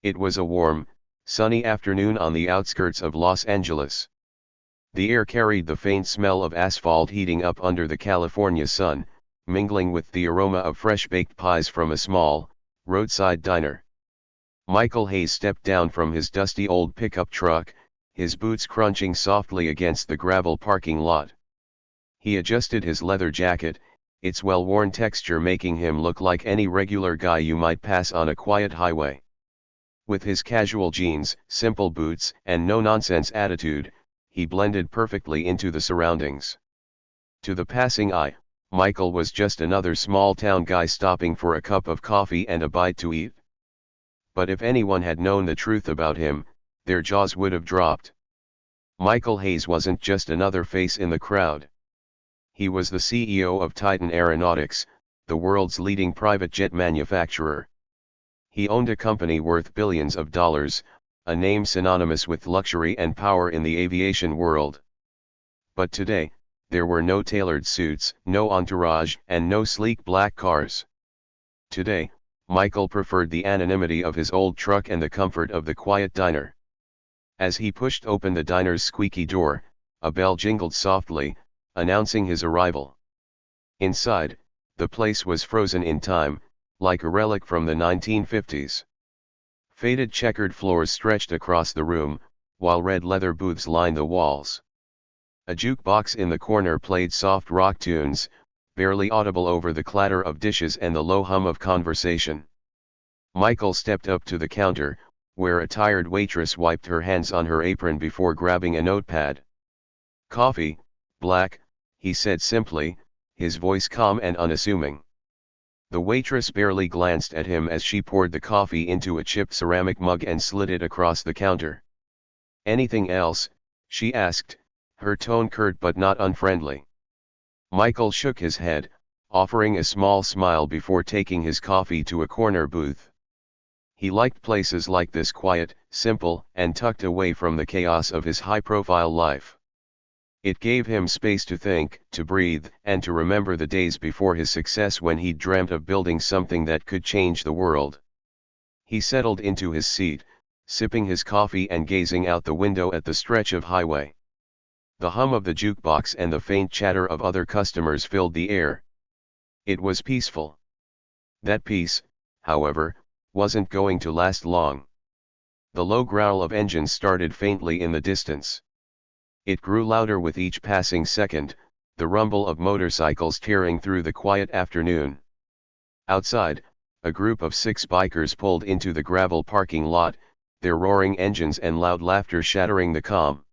It was a warm, sunny afternoon on the outskirts of Los Angeles. The air carried the faint smell of asphalt heating up under the California sun, mingling with the aroma of fresh-baked pies from a small, roadside diner. Michael Hayes stepped down from his dusty old pickup truck, his boots crunching softly against the gravel parking lot. He adjusted his leather jacket, its well-worn texture making him look like any regular guy you might pass on a quiet highway. With his casual jeans, simple boots, and no-nonsense attitude, he blended perfectly into the surroundings. To the passing eye, Michael was just another small-town guy stopping for a cup of coffee and a bite to eat. But if anyone had known the truth about him, their jaws would have dropped. Michael Hayes wasn't just another face in the crowd. He was the CEO of Titan Aeronautics, the world's leading private jet manufacturer. He owned a company worth billions of dollars, a name synonymous with luxury and power in the aviation world. But today, there were no tailored suits, no entourage, and no sleek black cars. Today, Michael preferred the anonymity of his old truck and the comfort of the quiet diner. As he pushed open the diner's squeaky door, a bell jingled softly, announcing his arrival. Inside, the place was frozen in time, like a relic from the 1950s. Faded checkered floors stretched across the room, while red leather booths lined the walls. A jukebox in the corner played soft rock tunes, barely audible over the clatter of dishes and the low hum of conversation. Michael stepped up to the counter, where a tired waitress wiped her hands on her apron before grabbing a notepad. "Coffee, black," he said simply, his voice calm and unassuming. The waitress barely glanced at him as she poured the coffee into a chipped ceramic mug and slid it across the counter. "Anything else?" she asked, her tone curt but not unfriendly. Michael shook his head, offering a small smile before taking his coffee to a corner booth. He liked places like this, quiet, simple, and tucked away from the chaos of his high-profile life. It gave him space to think, to breathe, and to remember the days before his success when he'd dreamt of building something that could change the world. He settled into his seat, sipping his coffee and gazing out the window at the stretch of highway. The hum of the jukebox and the faint chatter of other customers filled the air. It was peaceful. That peace, however, wasn't going to last long. The low growl of engines started faintly in the distance. It grew louder with each passing second, the rumble of motorcycles tearing through the quiet afternoon. Outside, a group of 6 bikers pulled into the gravel parking lot, their roaring engines and loud laughter shattering the calm.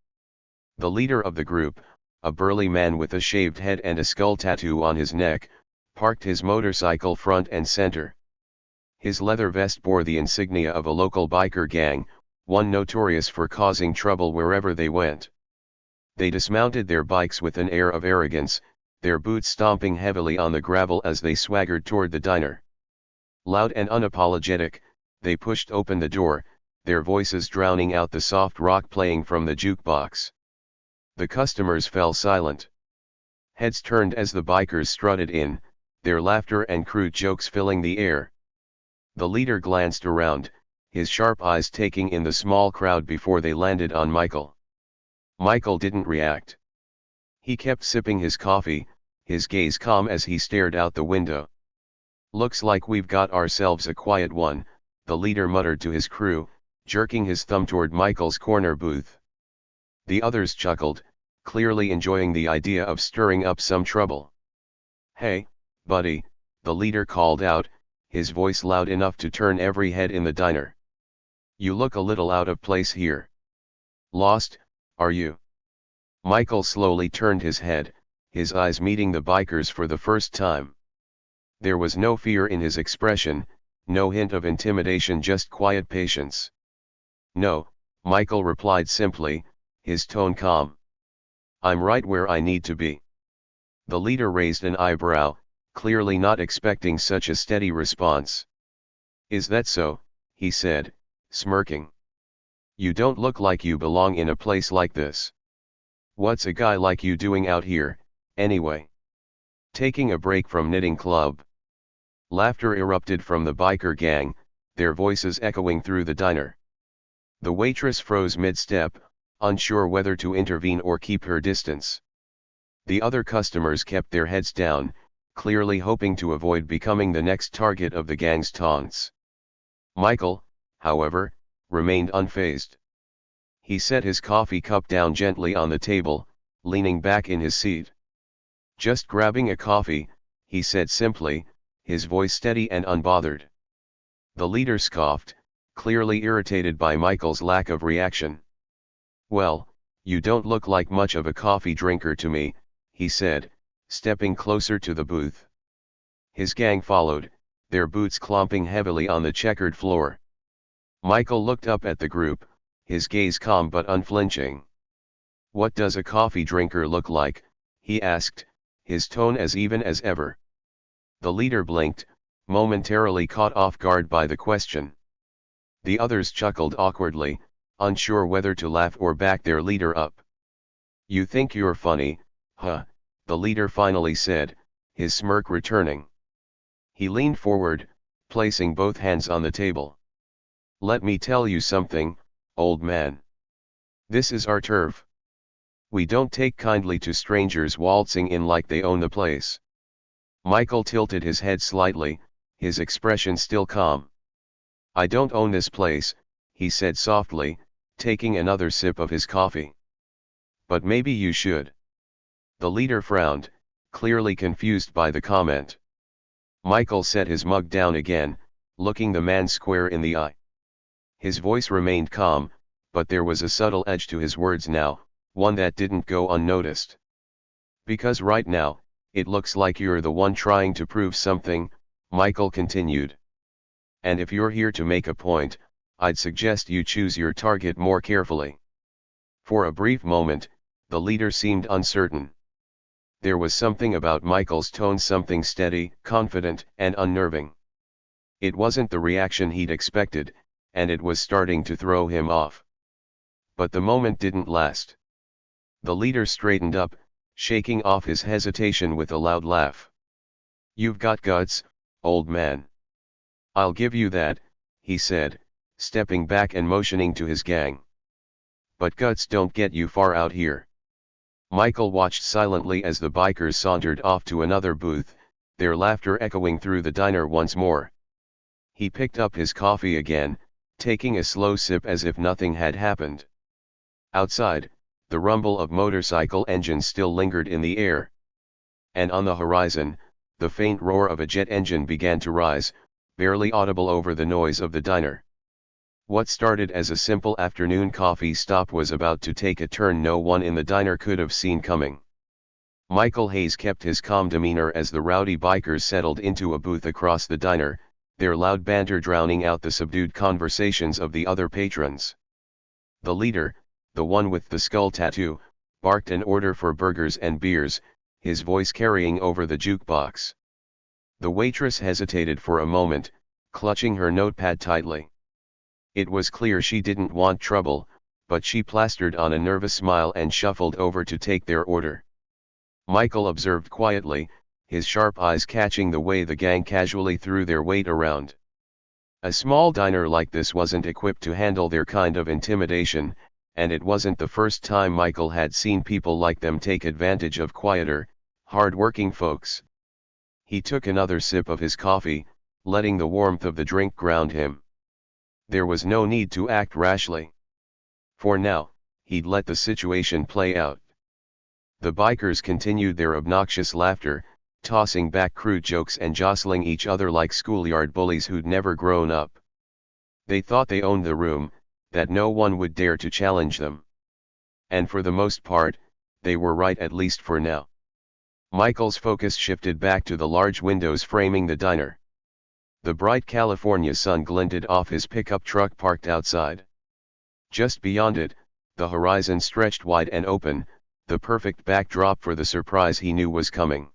The leader of the group, a burly man with a shaved head and a skull tattoo on his neck, parked his motorcycle front and center. His leather vest bore the insignia of a local biker gang, one notorious for causing trouble wherever they went. They dismounted their bikes with an air of arrogance, their boots stomping heavily on the gravel as they swaggered toward the diner. Loud and unapologetic, they pushed open the door, their voices drowning out the soft rock playing from the jukebox. The customers fell silent. Heads turned as the bikers strutted in, their laughter and crude jokes filling the air. The leader glanced around, his sharp eyes taking in the small crowd before they landed on Michael. Michael didn't react. He kept sipping his coffee, his gaze calm as he stared out the window. "Looks like we've got ourselves a quiet one," the leader muttered to his crew, jerking his thumb toward Michael's corner booth. The others chuckled, clearly enjoying the idea of stirring up some trouble. "Hey, buddy," the leader called out, his voice loud enough to turn every head in the diner. "You look a little out of place here. Lost, are you?" Michael slowly turned his head, his eyes meeting the bikers for the first time. There was no fear in his expression, no hint of intimidation, just quiet patience. "No," Michael replied simply, his tone calm. "I'm right where I need to be." The leader raised an eyebrow, clearly not expecting such a steady response. "Is that so?" he said, smirking. "You don't look like you belong in a place like this. What's a guy like you doing out here, anyway? Taking a break from knitting club?" Laughter erupted from the biker gang, their voices echoing through the diner. The waitress froze mid-step, unsure whether to intervene or keep her distance. The other customers kept their heads down, clearly hoping to avoid becoming the next target of the gang's taunts. Michael, however, remained unfazed. He set his coffee cup down gently on the table, leaning back in his seat. "Just grabbing a coffee," he said simply, his voice steady and unbothered. The leader scoffed, clearly irritated by Michael's lack of reaction. "Well, you don't look like much of a coffee drinker to me," he said, stepping closer to the booth. His gang followed, their boots clomping heavily on the checkered floor. Michael looked up at the group, his gaze calm but unflinching. "What does a coffee drinker look like?" he asked, his tone as even as ever. The leader blinked, momentarily caught off guard by the question. The others chuckled awkwardly, unsure whether to laugh or back their leader up. "You think you're funny, huh?" the leader finally said, his smirk returning. He leaned forward, placing both hands on the table. "Let me tell you something, old man. This is our turf. We don't take kindly to strangers waltzing in like they own the place." Michael tilted his head slightly, his expression still calm. "I don't own this place," he said softly, taking another sip of his coffee. "But maybe you should." The leader frowned, clearly confused by the comment. Michael set his mug down again, looking the man square in the eye. His voice remained calm, but there was a subtle edge to his words now, one that didn't go unnoticed. "Because right now, it looks like you're the one trying to prove something," Michael continued. "And if you're here to make a point, I'd suggest you choose your target more carefully." For a brief moment, the leader seemed uncertain. There was something about Michael's tone, something steady, confident, and unnerving. It wasn't the reaction he'd expected, and it was starting to throw him off. But the moment didn't last. The leader straightened up, shaking off his hesitation with a loud laugh. "You've got guts, old man. I'll give you that," he said, stepping back and motioning to his gang. "But guts don't get you far out here." Michael watched silently as the bikers sauntered off to another booth, their laughter echoing through the diner once more. He picked up his coffee again, taking a slow sip as if nothing had happened. Outside, the rumble of motorcycle engines still lingered in the air. And on the horizon, the faint roar of a jet engine began to rise, barely audible over the noise of the diner. What started as a simple afternoon coffee stop was about to take a turn no one in the diner could have seen coming. Michael Hayes kept his calm demeanor as the rowdy bikers settled into a booth across the diner, their loud banter drowning out the subdued conversations of the other patrons. The leader, the one with the skull tattoo, barked an order for burgers and beers, his voice carrying over the jukebox. The waitress hesitated for a moment, clutching her notepad tightly. It was clear she didn't want trouble, but she plastered on a nervous smile and shuffled over to take their order. Michael observed quietly, his sharp eyes catching the way the gang casually threw their weight around. A small diner like this wasn't equipped to handle their kind of intimidation, and it wasn't the first time Michael had seen people like them take advantage of quieter, hard-working folks. He took another sip of his coffee, letting the warmth of the drink ground him. There was no need to act rashly. For now, he'd let the situation play out. The bikers continued their obnoxious laughter, tossing back crude jokes and jostling each other like schoolyard bullies who'd never grown up. They thought they owned the room, that no one would dare to challenge them. And for the most part, they were right, at least for now. Michael's focus shifted back to the large windows framing the diner. The bright California sun glinted off his pickup truck parked outside. Just beyond it, the horizon stretched wide and open, the perfect backdrop for the surprise he knew was coming.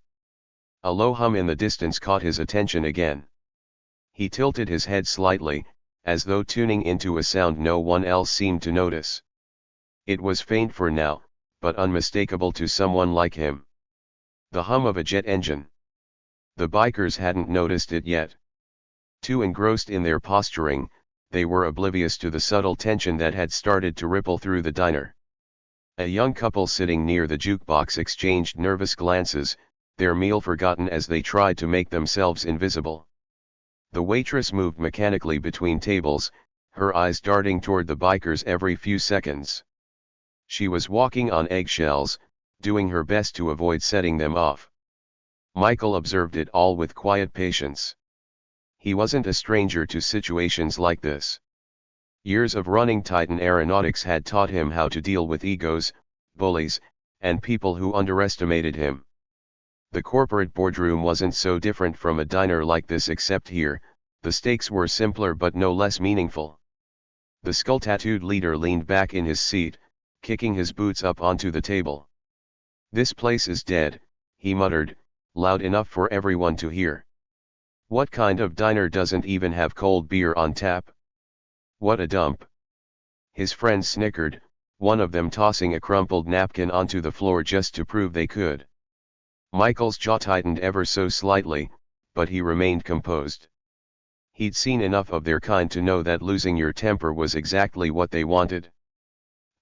A low hum in the distance caught his attention again. He tilted his head slightly, as though tuning into a sound no one else seemed to notice. It was faint for now, but unmistakable to someone like him. The hum of a jet engine. The bikers hadn't noticed it yet. Too engrossed in their posturing, they were oblivious to the subtle tension that had started to ripple through the diner. A young couple sitting near the jukebox exchanged nervous glances, their meal forgotten as they tried to make themselves invisible. The waitress moved mechanically between tables, her eyes darting toward the bikers every few seconds. She was walking on eggshells, doing her best to avoid setting them off. Michael observed it all with quiet patience. He wasn't a stranger to situations like this. Years of running Titan Aeronautics had taught him how to deal with egos, bullies, and people who underestimated him. The corporate boardroom wasn't so different from a diner like this, except here, the stakes were simpler but no less meaningful. The skull-tattooed leader leaned back in his seat, kicking his boots up onto the table. "This place is dead," he muttered, loud enough for everyone to hear. "What kind of diner doesn't even have cold beer on tap? What a dump." His friends snickered, one of them tossing a crumpled napkin onto the floor just to prove they could. Michael's jaw tightened ever so slightly, but he remained composed. He'd seen enough of their kind to know that losing your temper was exactly what they wanted.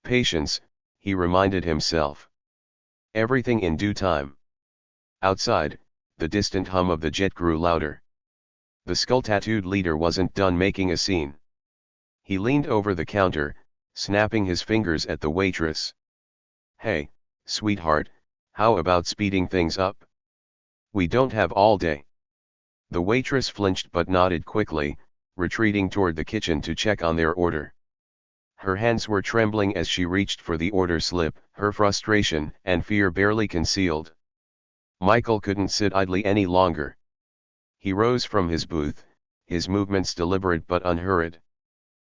Patience, he reminded himself. Everything in due time. Outside, the distant hum of the jet grew louder. The skull-tattooed leader wasn't done making a scene. He leaned over the counter, snapping his fingers at the waitress. "Hey, sweetheart, how about speeding things up? We don't have all day." The waitress flinched but nodded quickly, retreating toward the kitchen to check on their order. Her hands were trembling as she reached for the order slip, her frustration and fear barely concealed. Michael couldn't sit idly any longer. He rose from his booth, his movements deliberate but unhurried.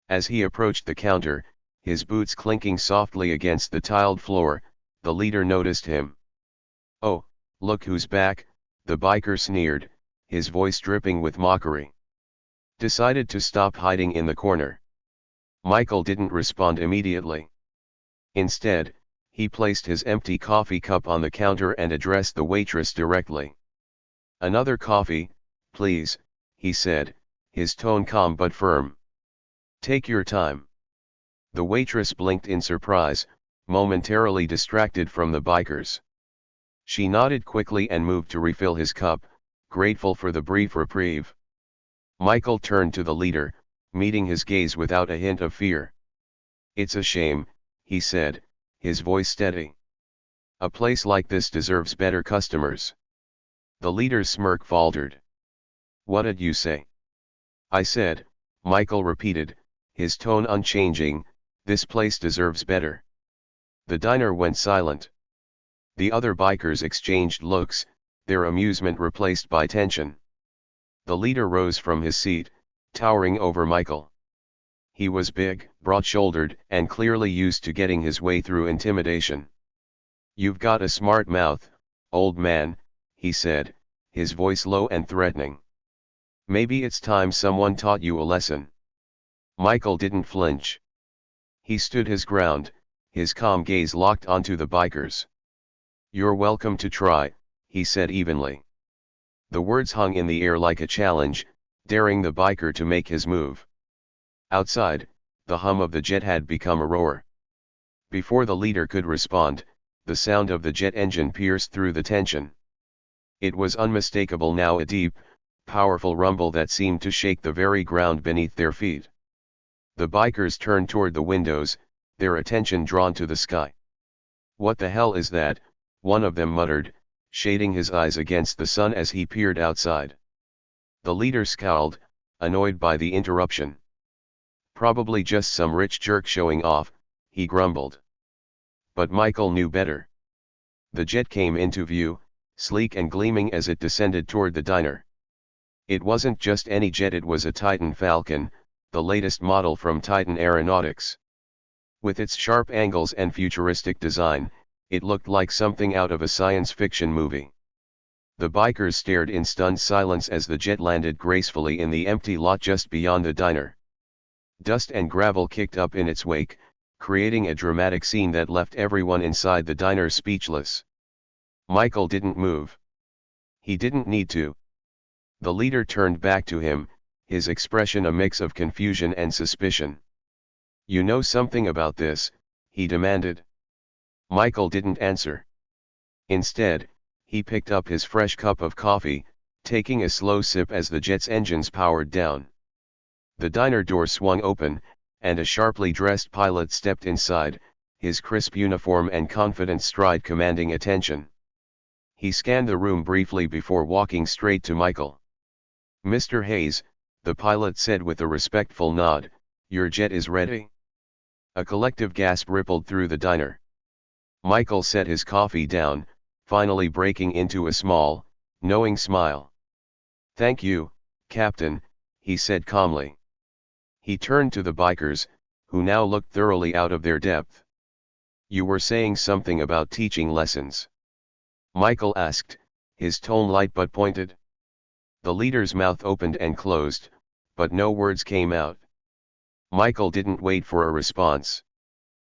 As he approached the counter, his boots clinking softly against the tiled floor, the leader noticed him. "Oh, look who's back," the biker sneered, his voice dripping with mockery. "Decided to stop hiding in the corner." Michael didn't respond immediately. Instead, he placed his empty coffee cup on the counter and addressed the waitress directly. "Another coffee, please," he said, his tone calm but firm. "Take your time." The waitress blinked in surprise, momentarily distracted from the bikers. She nodded quickly and moved to refill his cup, grateful for the brief reprieve. Michael turned to the leader, meeting his gaze without a hint of fear. "It's a shame," he said, his voice steady. "A place like this deserves better customers." The leader's smirk faltered. "What'd you say?" "I said," Michael repeated, his tone unchanging, "this place deserves better." The diner went silent. The other bikers exchanged looks, their amusement replaced by tension. The leader rose from his seat, towering over Michael. He was big, broad-shouldered, and clearly used to getting his way through intimidation. "You've got a smart mouth, old man," he said, his voice low and threatening. "Maybe it's time someone taught you a lesson." Michael didn't flinch. He stood his ground, his calm gaze locked onto the bikers. "You're welcome to try," he said evenly. The words hung in the air like a challenge, daring the biker to make his move. Outside, the hum of the jet had become a roar. Before the leader could respond, the sound of the jet engine pierced through the tension. It was unmistakable now, a deep, powerful rumble that seemed to shake the very ground beneath their feet. The bikers turned toward the windows, their attention drawn to the sky. "What the hell is that?" one of them muttered, shading his eyes against the sun as he peered outside. The leader scowled, annoyed by the interruption. "Probably just some rich jerk showing off," he grumbled. But Michael knew better. The jet came into view, sleek and gleaming as it descended toward the diner. It wasn't just any jet, it was a Titan Falcon, the latest model from Titan Aeronautics. With its sharp angles and futuristic design, it looked like something out of a science fiction movie. The bikers stared in stunned silence as the jet landed gracefully in the empty lot just beyond the diner. Dust and gravel kicked up in its wake, creating a dramatic scene that left everyone inside the diner speechless. Michael didn't move. He didn't need to. The leader turned back to him, his expression a mix of confusion and suspicion. "You know something about this?" he demanded. Michael didn't answer. Instead, he picked up his fresh cup of coffee, taking a slow sip as the jet's engines powered down. The diner door swung open, and a sharply dressed pilot stepped inside, his crisp uniform and confident stride commanding attention. He scanned the room briefly before walking straight to Michael. "Mr. Hayes," the pilot said with a respectful nod, "your jet is ready." A collective gasp rippled through the diner. Michael set his coffee down, finally breaking into a small, knowing smile. "Thank you, Captain," he said calmly. He turned to the bikers, who now looked thoroughly out of their depth. "You were saying something about teaching lessons?" Michael asked, his tone light but pointed. The leader's mouth opened and closed, but no words came out. Michael didn't wait for a response.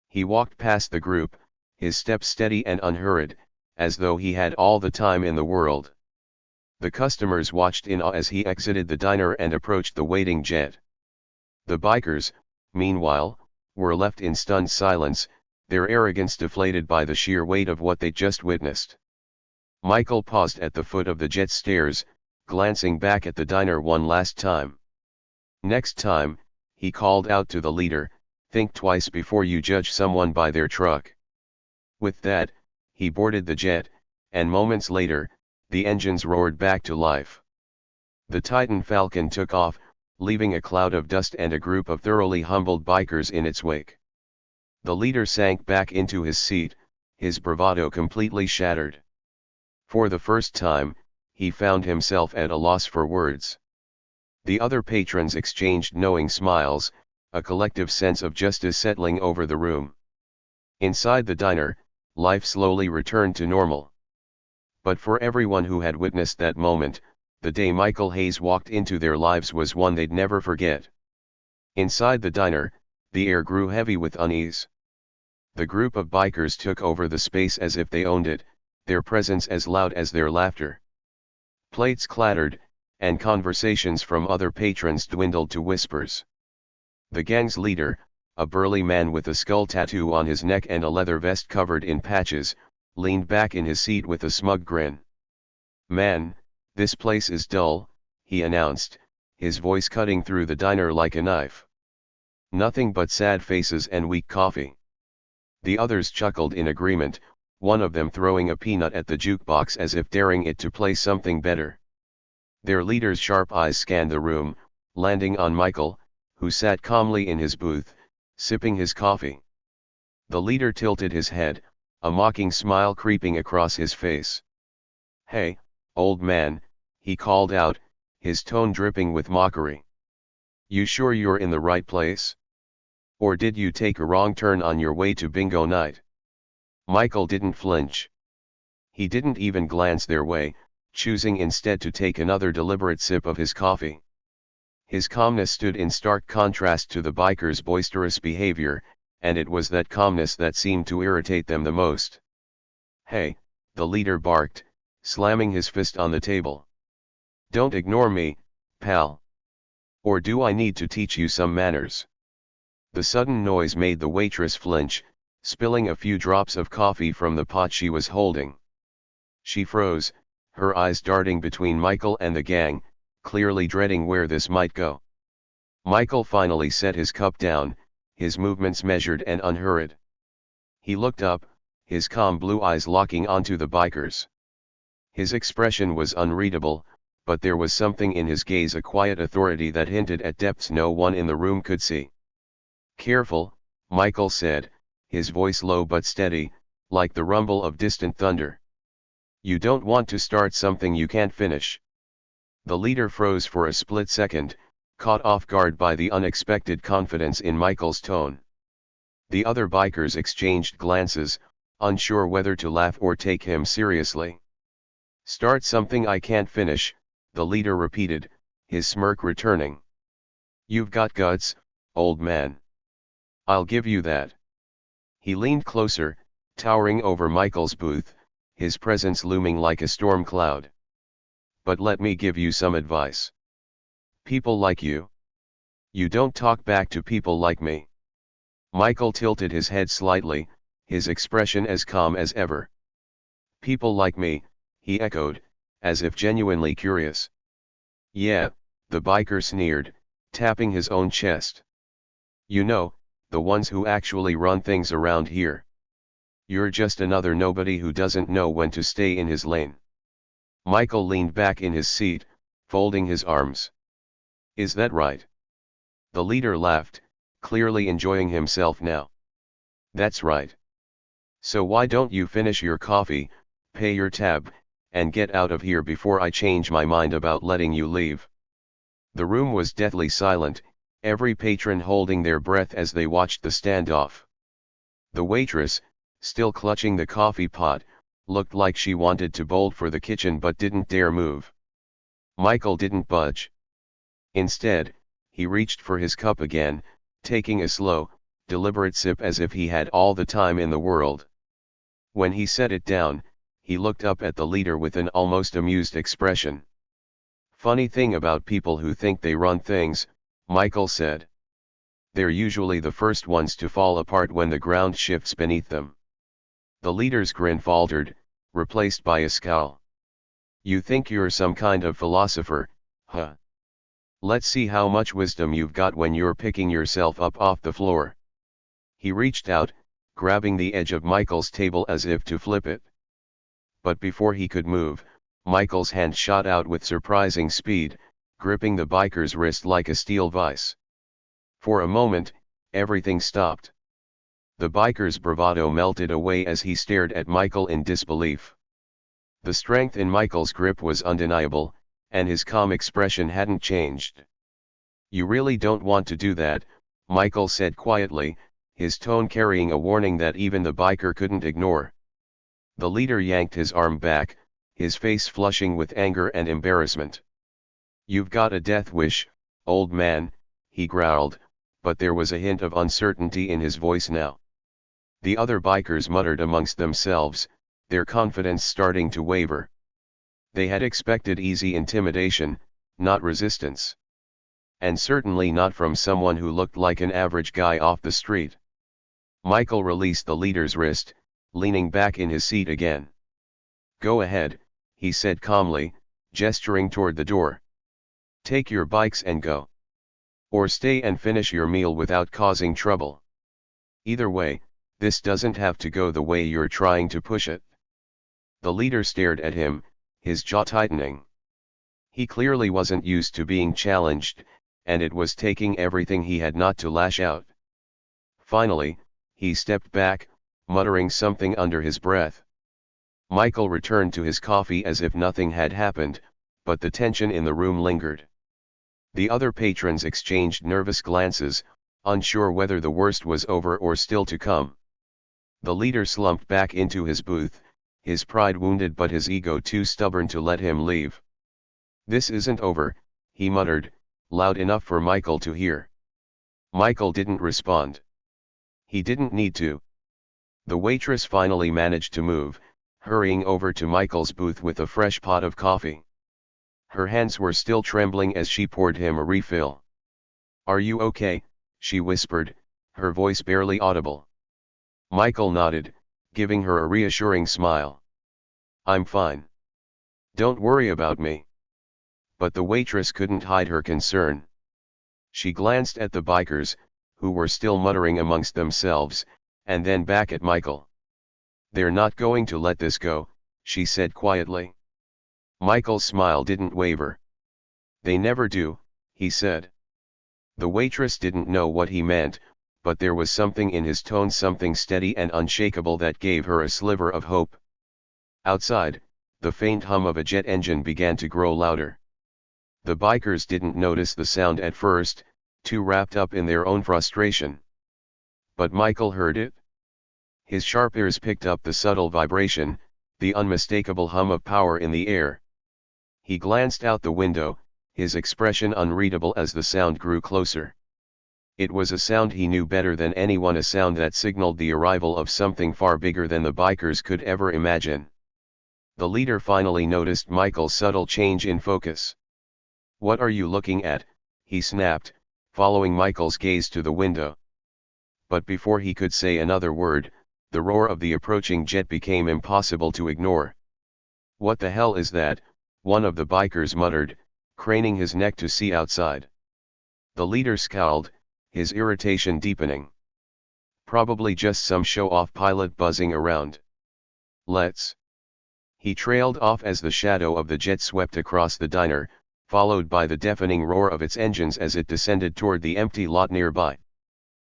He walked past the group, his step steady and unhurried, as though he had all the time in the world. The customers watched in awe as he exited the diner and approached the waiting jet. The bikers, meanwhile, were left in stunned silence, their arrogance deflated by the sheer weight of what they just witnessed. Michael paused at the foot of the jet stairs, glancing back at the diner one last time. "Next time," he called out to the leader, "think twice before you judge someone by their truck." With that, he boarded the jet, and moments later, the engines roared back to life. The Titan Falcon took off, leaving a cloud of dust and a group of thoroughly humbled bikers in its wake. The leader sank back into his seat, his bravado completely shattered. For the first time, he found himself at a loss for words. The other patrons exchanged knowing smiles, a collective sense of justice settling over the room. Inside the diner, life slowly returned to normal. But for everyone who had witnessed that moment, the day Michael Hayes walked into their lives was one they'd never forget. Inside the diner, the air grew heavy with unease. The group of bikers took over the space as if they owned it, their presence as loud as their laughter. Plates clattered, and conversations from other patrons dwindled to whispers. The gang's leader, a burly man with a skull tattoo on his neck and a leather vest covered in patches, leaned back in his seat with a smug grin. "Man, this place is dull," he announced, his voice cutting through the diner like a knife. "Nothing but sad faces and weak coffee." The others chuckled in agreement, one of them throwing a peanut at the jukebox as if daring it to play something better. Their leader's sharp eyes scanned the room, landing on Michael, who sat calmly in his booth, sipping his coffee. The leader tilted his head, a mocking smile creeping across his face. "Hey, old man," he called out, his tone dripping with mockery. "You sure you're in the right place? Or did you take a wrong turn on your way to bingo night?" Michael didn't flinch. He didn't even glance their way, choosing instead to take another deliberate sip of his coffee. His calmness stood in stark contrast to the bikers' boisterous behavior, and it was that calmness that seemed to irritate them the most. "Hey," the leader barked, slamming his fist on the table. "Don't ignore me, pal. Or do I need to teach you some manners?" The sudden noise made the waitress flinch, spilling a few drops of coffee from the pot she was holding. She froze, her eyes darting between Michael and the gang, clearly dreading where this might go. Michael finally set his cup down, his movements measured and unhurried. He looked up, his calm blue eyes locking onto the bikers. His expression was unreadable, but there was something in his gaze, a quiet authority that hinted at depths no one in the room could see. "Careful," Michael said, his voice low but steady, like the rumble of distant thunder. "You don't want to start something you can't finish." The leader froze for a split second, caught off guard by the unexpected confidence in Michael's tone. The other bikers exchanged glances, unsure whether to laugh or take him seriously. "Start something I can't finish," the leader repeated, his smirk returning. "You've got guts, old man. I'll give you that." He leaned closer, towering over Michael's booth, his presence looming like a storm cloud. "But let me give you some advice. People like you. You don't talk back to people like me. Michael tilted his head slightly, his expression as calm as ever. People like me, he echoed, as if genuinely curious. Yeah, the biker sneered, tapping his own chest. You know, the ones who actually run things around here. You're just another nobody who doesn't know when to stay in his lane. Michael leaned back in his seat, folding his arms. Is that right? The leader laughed, clearly enjoying himself now. That's right. So why don't you finish your coffee, pay your tab, and get out of here before I change my mind about letting you leave? The room was deathly silent, every patron holding their breath as they watched the standoff. The waitress, still clutching the coffee pot, looked like she wanted to bolt for the kitchen but didn't dare move. Michael didn't budge. Instead, he reached for his cup again, taking a slow, deliberate sip as if he had all the time in the world. When he set it down, he looked up at the leader with an almost amused expression. Funny thing about people who think they run things, Michael said. They're usually the first ones to fall apart when the ground shifts beneath them. The leader's grin faltered, replaced by a scowl. You think you're some kind of philosopher, huh? Let's see how much wisdom you've got when you're picking yourself up off the floor. He reached out, grabbing the edge of Michael's table as if to flip it. But before he could move, Michael's hand shot out with surprising speed, gripping the biker's wrist like a steel vise. For a moment, everything stopped. The biker's bravado melted away as he stared at Michael in disbelief. The strength in Michael's grip was undeniable, and his calm expression hadn't changed. You really don't want to do that, Michael said quietly, his tone carrying a warning that even the biker couldn't ignore. The leader yanked his arm back, his face flushing with anger and embarrassment. You've got a death wish, old man, he growled, but there was a hint of uncertainty in his voice now. The other bikers muttered amongst themselves, their confidence starting to waver. They had expected easy intimidation, not resistance. And certainly not from someone who looked like an average guy off the street. Michael released the leader's wrist, leaning back in his seat again. Go ahead, he said calmly, gesturing toward the door. Take your bikes and go. Or stay and finish your meal without causing trouble. Either way, this doesn't have to go the way you're trying to push it. The leader stared at him, his jaw tightening. He clearly wasn't used to being challenged, and it was taking everything he had not to lash out. Finally, he stepped back, muttering something under his breath. Michael returned to his coffee as if nothing had happened, but the tension in the room lingered. The other patrons exchanged nervous glances, unsure whether the worst was over or still to come. The leader slumped back into his booth, his pride wounded but his ego too stubborn to let him leave. This isn't over, he muttered, loud enough for Michael to hear. Michael didn't respond. He didn't need to. The waitress finally managed to move, hurrying over to Michael's booth with a fresh pot of coffee. Her hands were still trembling as she poured him a refill. Are you okay? She whispered, her voice barely audible. Michael nodded, giving her a reassuring smile. I'm fine. Don't worry about me. But the waitress couldn't hide her concern. She glanced at the bikers, who were still muttering amongst themselves, and then back at Michael. They're not going to let this go, she said quietly. Michael's smile didn't waver. They never do, he said. The waitress didn't know what he meant, but there was something in his tone, something steady and unshakable that gave her a sliver of hope. Outside, the faint hum of a jet engine began to grow louder. The bikers didn't notice the sound at first, too wrapped up in their own frustration. But Michael heard it. His sharp ears picked up the subtle vibration, the unmistakable hum of power in the air. He glanced out the window, his expression unreadable as the sound grew closer. It was a sound he knew better than anyone, a sound that signaled the arrival of something far bigger than the bikers could ever imagine. The leader finally noticed Michael's subtle change in focus. What are you looking at? he snapped, following Michael's gaze to the window. But before he could say another word, the roar of the approaching jet became impossible to ignore. "What the hell is that?" one of the bikers muttered, craning his neck to see outside. The leader scowled, his irritation deepening. "Probably just some show-off pilot buzzing around. Let's." He trailed off as the shadow of the jet swept across the diner, followed by the deafening roar of its engines as it descended toward the empty lot nearby.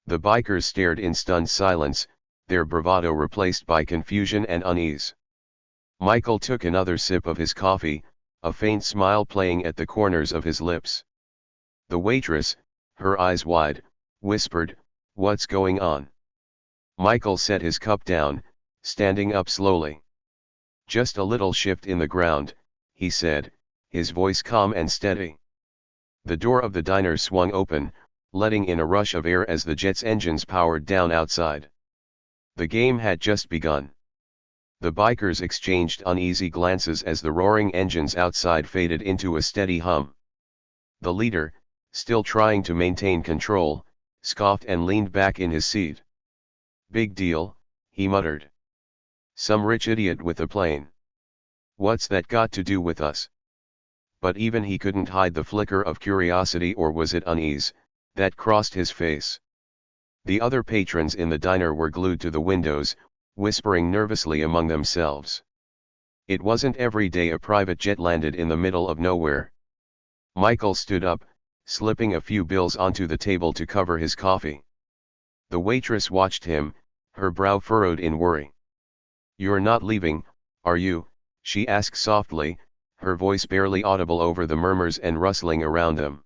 The bikers stared in stunned silence, their bravado replaced by confusion and unease. Michael took another sip of his coffee, a faint smile playing at the corners of his lips. The waitress, her eyes wide, whispered, "What's going on?" Michael set his cup down, standing up slowly. "Just a little shift in the ground," he said, his voice calm and steady. The door of the diner swung open, letting in a rush of air as the jet's engines powered down outside. The game had just begun. The bikers exchanged uneasy glances as the roaring engines outside faded into a steady hum. The leader, still trying to maintain control, scoffed and leaned back in his seat. "Big deal," he muttered. "Some rich idiot with a plane. What's that got to do with us?" But even he couldn't hide the flicker of curiosity, or was it unease, that crossed his face. The other patrons in the diner were glued to the windows, whispering nervously among themselves. It wasn't every day a private jet landed in the middle of nowhere. Michael stood up, slipping a few bills onto the table to cover his coffee. The waitress watched him, her brow furrowed in worry. "You're not leaving, are you?" she asked softly, her voice barely audible over the murmurs and rustling around them.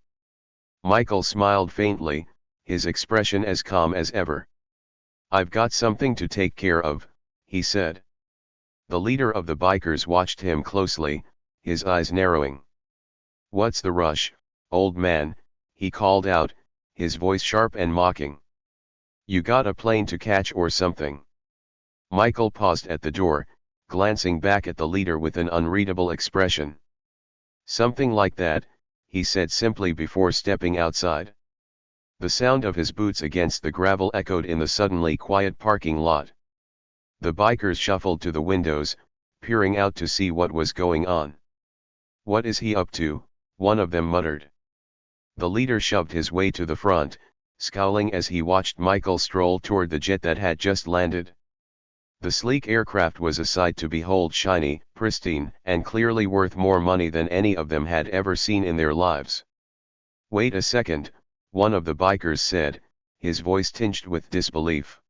Michael smiled faintly, his expression as calm as ever. "I've got something to take care of," he said. The leader of the bikers watched him closely, his eyes narrowing. "What's the rush, old man?" he called out, his voice sharp and mocking. "You got a plane to catch or something?" Michael paused at the door, glancing back at the leader with an unreadable expression. "Something like that," he said simply before stepping outside. The sound of his boots against the gravel echoed in the suddenly quiet parking lot. The bikers shuffled to the windows, peering out to see what was going on. "What is he up to?" one of them muttered. The leader shoved his way to the front, scowling as he watched Michael stroll toward the jet that had just landed. The sleek aircraft was a sight to behold, shiny, pristine, and clearly worth more money than any of them had ever seen in their lives. "Wait a second," one of the bikers said, his voice tinged with disbelief.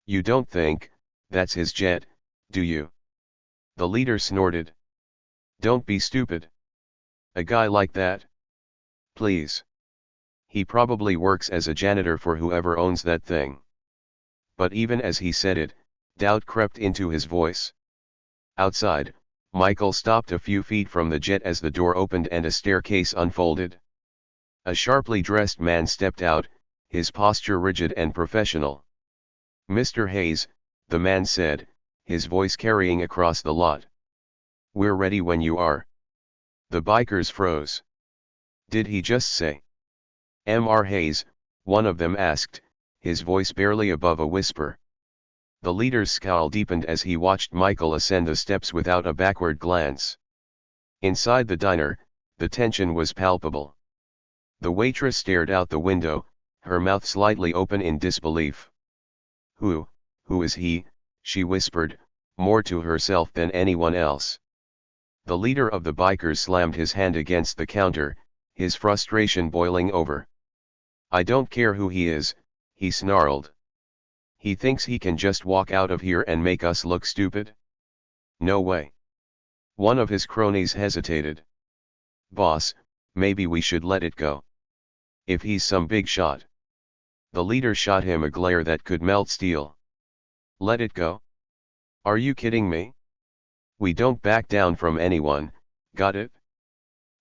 "You don't think that's his jet, do you?" The leader snorted. "Don't be stupid. A guy like that? Please. He probably works as a janitor for whoever owns that thing." But even as he said it, doubt crept into his voice. Outside, Michael stopped a few feet from the jet as the door opened and a staircase unfolded. A sharply dressed man stepped out, his posture rigid and professional. "Mr. Hayes," the man said, his voice carrying across the lot. "We're ready when you are." The bikers froze. Did he just say Mr. Hayes? One of them asked, his voice barely above a whisper. The leader's scowl deepened as he watched Michael ascend the steps without a backward glance. Inside the diner, the tension was palpable. The waitress stared out the window, her mouth slightly open in disbelief. Who is he?" she whispered, more to herself than anyone else. The leader of the bikers slammed his hand against the counter, his frustration boiling over. "I don't care who he is," he snarled. "He thinks he can just walk out of here and make us look stupid? No way." One of his cronies hesitated. "Boss, maybe we should let it go. If he's some big shot." The leader shot him a glare that could melt steel. "Let it go? Are you kidding me? We don't back down from anyone, got it?"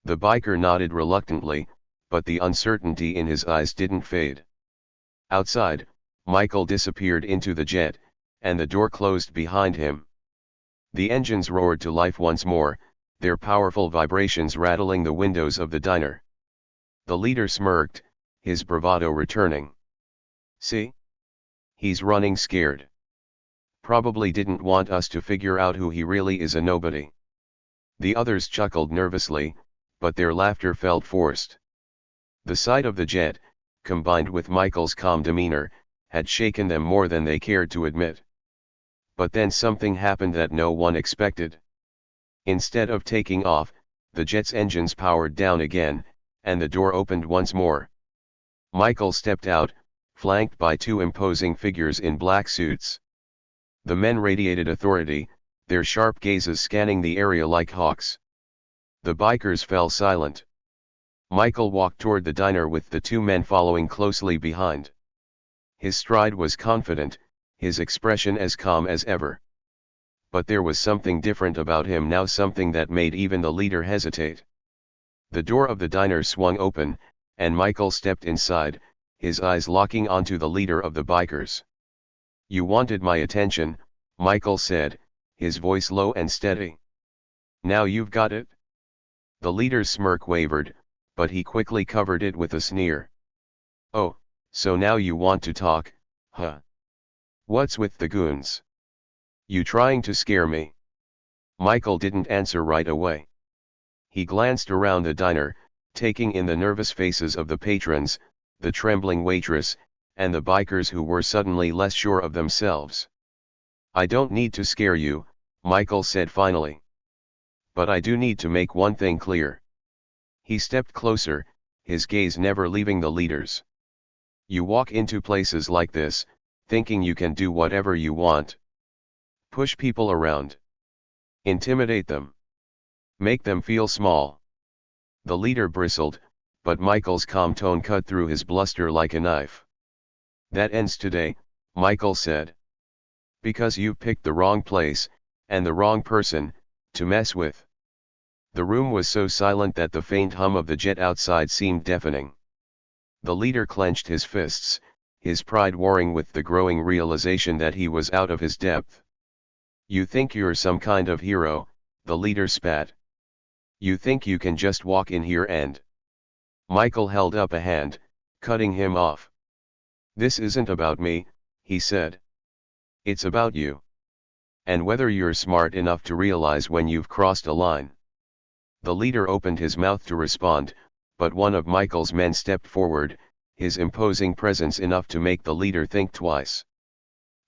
The biker nodded reluctantly, but the uncertainty in his eyes didn't fade. Outside, Michael disappeared into the jet, and the door closed behind him. The engines roared to life once more, their powerful vibrations rattling the windows of the diner. The leader smirked, his bravado returning. See? He's running scared. Probably didn't want us to figure out who he really is, a nobody. The others chuckled nervously, but their laughter felt forced. The sight of the jet, combined with Michael's calm demeanor, had shaken them more than they cared to admit. But then something happened that no one expected. Instead of taking off, the jet's engines powered down again, and the door opened once more. Michael stepped out, flanked by two imposing figures in black suits. The men radiated authority, their sharp gazes scanning the area like hawks. The bikers fell silent. Michael walked toward the diner with the two men following closely behind. His stride was confident, his expression as calm as ever. But there was something different about him now, something that made even the leader hesitate. The door of the diner swung open, and Michael stepped inside, his eyes locking onto the leader of the bikers. "You wanted my attention," Michael said, his voice low and steady. "Now you've got it?" The leader's smirk wavered, but he quickly covered it with a sneer. "Oh, so now you want to talk, huh? What's with the goons? You trying to scare me?" Michael didn't answer right away. He glanced around the diner, taking in the nervous faces of the patrons, the trembling waitress, and the bikers who were suddenly less sure of themselves. "I don't need to scare you," Michael said finally. "But I do need to make one thing clear." He stepped closer, his gaze never leaving the leaders. "You walk into places like this, thinking you can do whatever you want. Push people around. Intimidate them. Make them feel small." The leader bristled, but Michael's calm tone cut through his bluster like a knife. "That ends today," Michael said. "Because you've picked the wrong place, and the wrong person, to mess with." The room was so silent that the faint hum of the jet outside seemed deafening. The leader clenched his fists, his pride warring with the growing realization that he was out of his depth. "You think you're some kind of hero," the leader spat. "You think you can just walk in here and—" Michael held up a hand, cutting him off. "This isn't about me," he said. "It's about you. And whether you're smart enough to realize when you've crossed a line." The leader opened his mouth to respond, but one of Michael's men stepped forward, his imposing presence enough to make the leader think twice.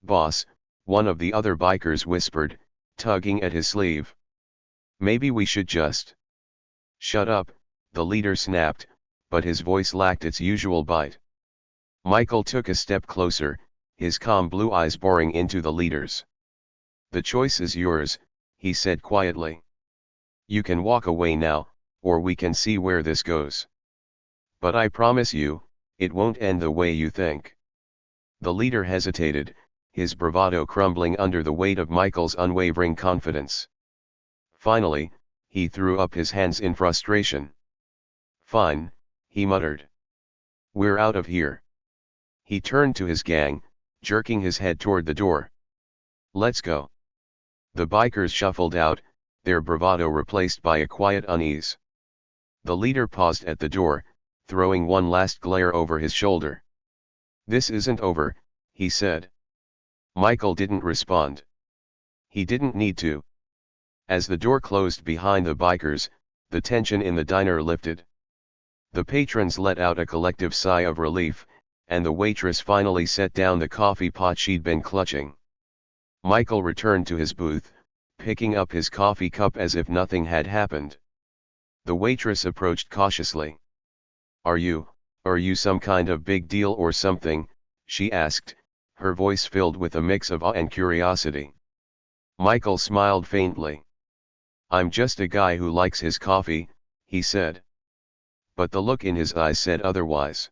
"Boss," one of the other bikers whispered, tugging at his sleeve. "Maybe we should just—" "Shut up," the leader snapped, but his voice lacked its usual bite. Michael took a step closer, his calm blue eyes boring into the leader's. "The choice is yours," he said quietly. "You can walk away now, or we can see where this goes. But I promise you, it won't end the way you think." The leader hesitated, his bravado crumbling under the weight of Michael's unwavering confidence. Finally, he threw up his hands in frustration. "Fine," he muttered. "We're out of here." He turned to his gang, jerking his head toward the door. "Let's go." The bikers shuffled out, their bravado replaced by a quiet unease. The leader paused at the door, throwing one last glare over his shoulder. "This isn't over," he said. Michael didn't respond. He didn't need to. As the door closed behind the bikers, the tension in the diner lifted. The patrons let out a collective sigh of relief, and the waitress finally set down the coffee pot she'd been clutching. Michael returned to his booth, picking up his coffee cup as if nothing had happened. The waitress approached cautiously. Are you some kind of big deal or something?" she asked, her voice filled with a mix of awe and curiosity. Michael smiled faintly. "I'm just a guy who likes his coffee," he said. But the look in his eyes said otherwise.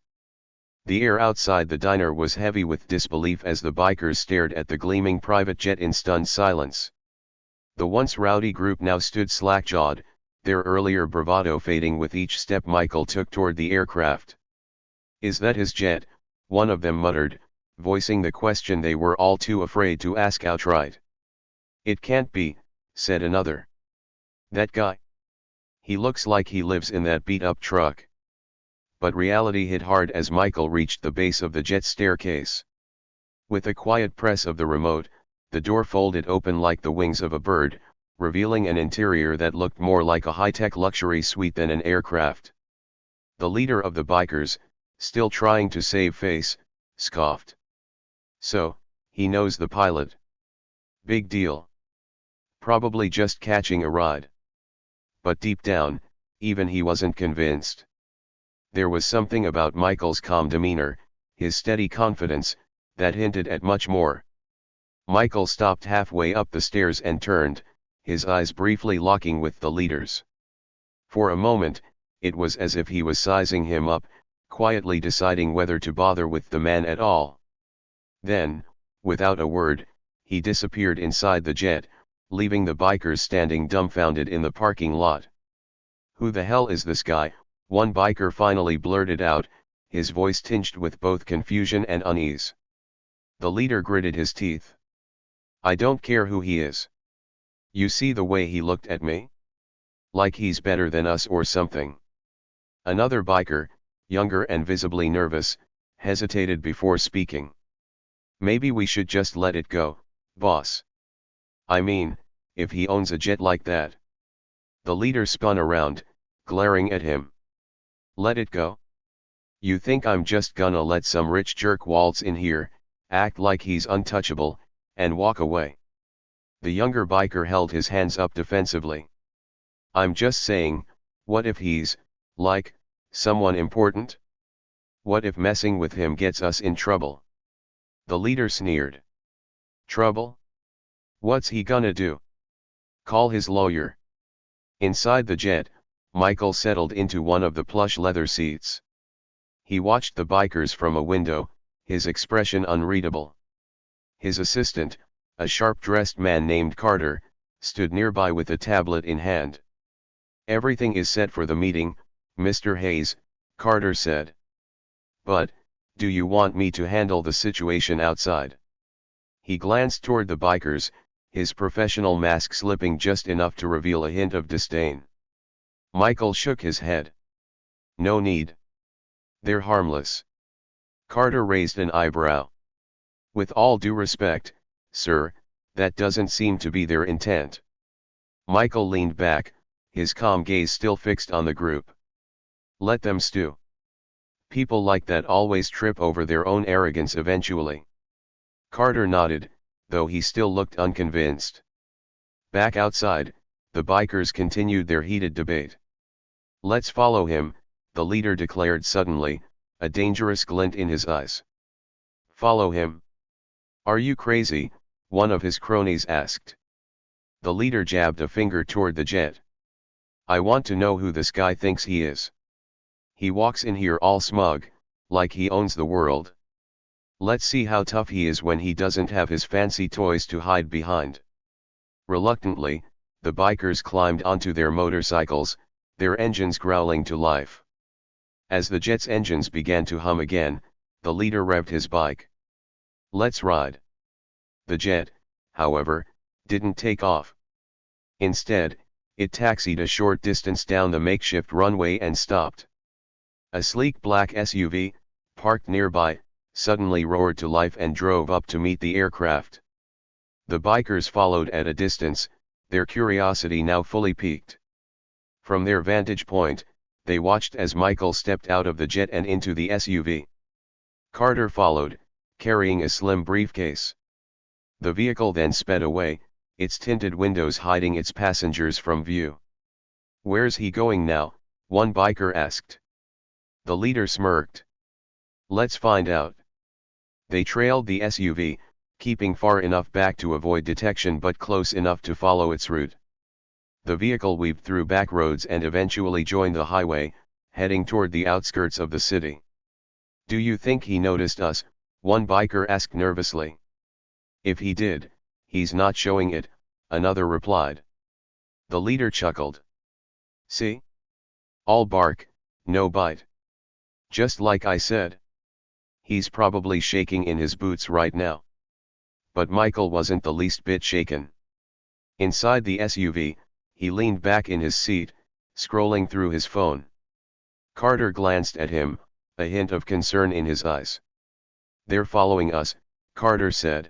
The air outside the diner was heavy with disbelief as the bikers stared at the gleaming private jet in stunned silence. The once rowdy group now stood slack-jawed, their earlier bravado fading with each step Michael took toward the aircraft. "Is that his jet?" one of them muttered, voicing the question they were all too afraid to ask outright. "It can't be," said another. "That guy. He looks like he lives in that beat-up truck." but reality hit hard as Michael reached the base of the jet staircase. With a quiet press of the remote, the door folded open like the wings of a bird, revealing an interior that looked more like a high-tech luxury suite than an aircraft. The leader of the bikers, still trying to save face, scoffed. So, he knows the pilot. Big deal. Probably just catching a ride. But deep down, even he wasn't convinced. There was something about Michael's calm demeanor, his steady confidence, that hinted at much more. Michael stopped halfway up the stairs and turned, his eyes briefly locking with the leader's. For a moment, it was as if he was sizing him up, quietly deciding whether to bother with the man at all. Then, without a word, he disappeared inside the jet, leaving the bikers standing dumbfounded in the parking lot. "Who the hell is this guy?" one biker finally blurted out, his voice tinged with both confusion and unease. The leader gritted his teeth. "I don't care who he is. You see the way he looked at me? Like he's better than us or something." Another biker, younger and visibly nervous, hesitated before speaking. "Maybe we should just let it go, boss. I mean, if he owns a jet like that." The leader spun around, glaring at him. "Let it go? You think I'm just gonna let some rich jerk waltz in here, act like he's untouchable, and walk away?" The younger biker held his hands up defensively. "I'm just saying, what if he's, like, someone important? What if messing with him gets us in trouble?" The leader sneered. "Trouble? What's he gonna do? Call his lawyer." Inside the jet, Michael settled into one of the plush leather seats. He watched the bikers from a window, his expression unreadable. His assistant, a sharp-dressed man named Carter, stood nearby with a tablet in hand. "Everything is set for the meeting, Mr. Hayes," Carter said. "But, do you want me to handle the situation outside?" He glanced toward the bikers, his professional mask slipping just enough to reveal a hint of disdain. Michael shook his head. "No need. They're harmless." Carter raised an eyebrow. "With all due respect, sir, that doesn't seem to be their intent." Michael leaned back, his calm gaze still fixed on the group. "Let them stew. People like that always trip over their own arrogance eventually." Carter nodded, though he still looked unconvinced. Back outside, the bikers continued their heated debate. "Let's follow him," the leader declared suddenly, a dangerous glint in his eyes. "Follow him? Are you crazy?" one of his cronies asked. The leader jabbed a finger toward the jet. "I want to know who this guy thinks he is. He walks in here all smug, like he owns the world. Let's see how tough he is when he doesn't have his fancy toys to hide behind." Reluctantly, the bikers climbed onto their motorcycles, their engines growling to life. As the jet's engines began to hum again, the leader revved his bike. "Let's ride." The jet, however, didn't take off. Instead, it taxied a short distance down the makeshift runway and stopped. A sleek black SUV, parked nearby, suddenly roared to life and drove up to meet the aircraft. The bikers followed at a distance, their curiosity now fully piqued. From their vantage point, they watched as Michael stepped out of the jet and into the SUV. Carter followed, carrying a slim briefcase. The vehicle then sped away, its tinted windows hiding its passengers from view. "Where's he going now?" one biker asked. The leader smirked. "Let's find out." They trailed the SUV, keeping far enough back to avoid detection but close enough to follow its route. The vehicle weaved through back roads and eventually joined the highway, heading toward the outskirts of the city. "Do you think he noticed us?" one biker asked nervously. "If he did, he's not showing it," another replied. The leader chuckled. "See? All bark, no bite. Just like I said. He's probably shaking in his boots right now." But Michael wasn't the least bit shaken. Inside the SUV, he leaned back in his seat, scrolling through his phone. Carter glanced at him, a hint of concern in his eyes. "They're following us," Carter said.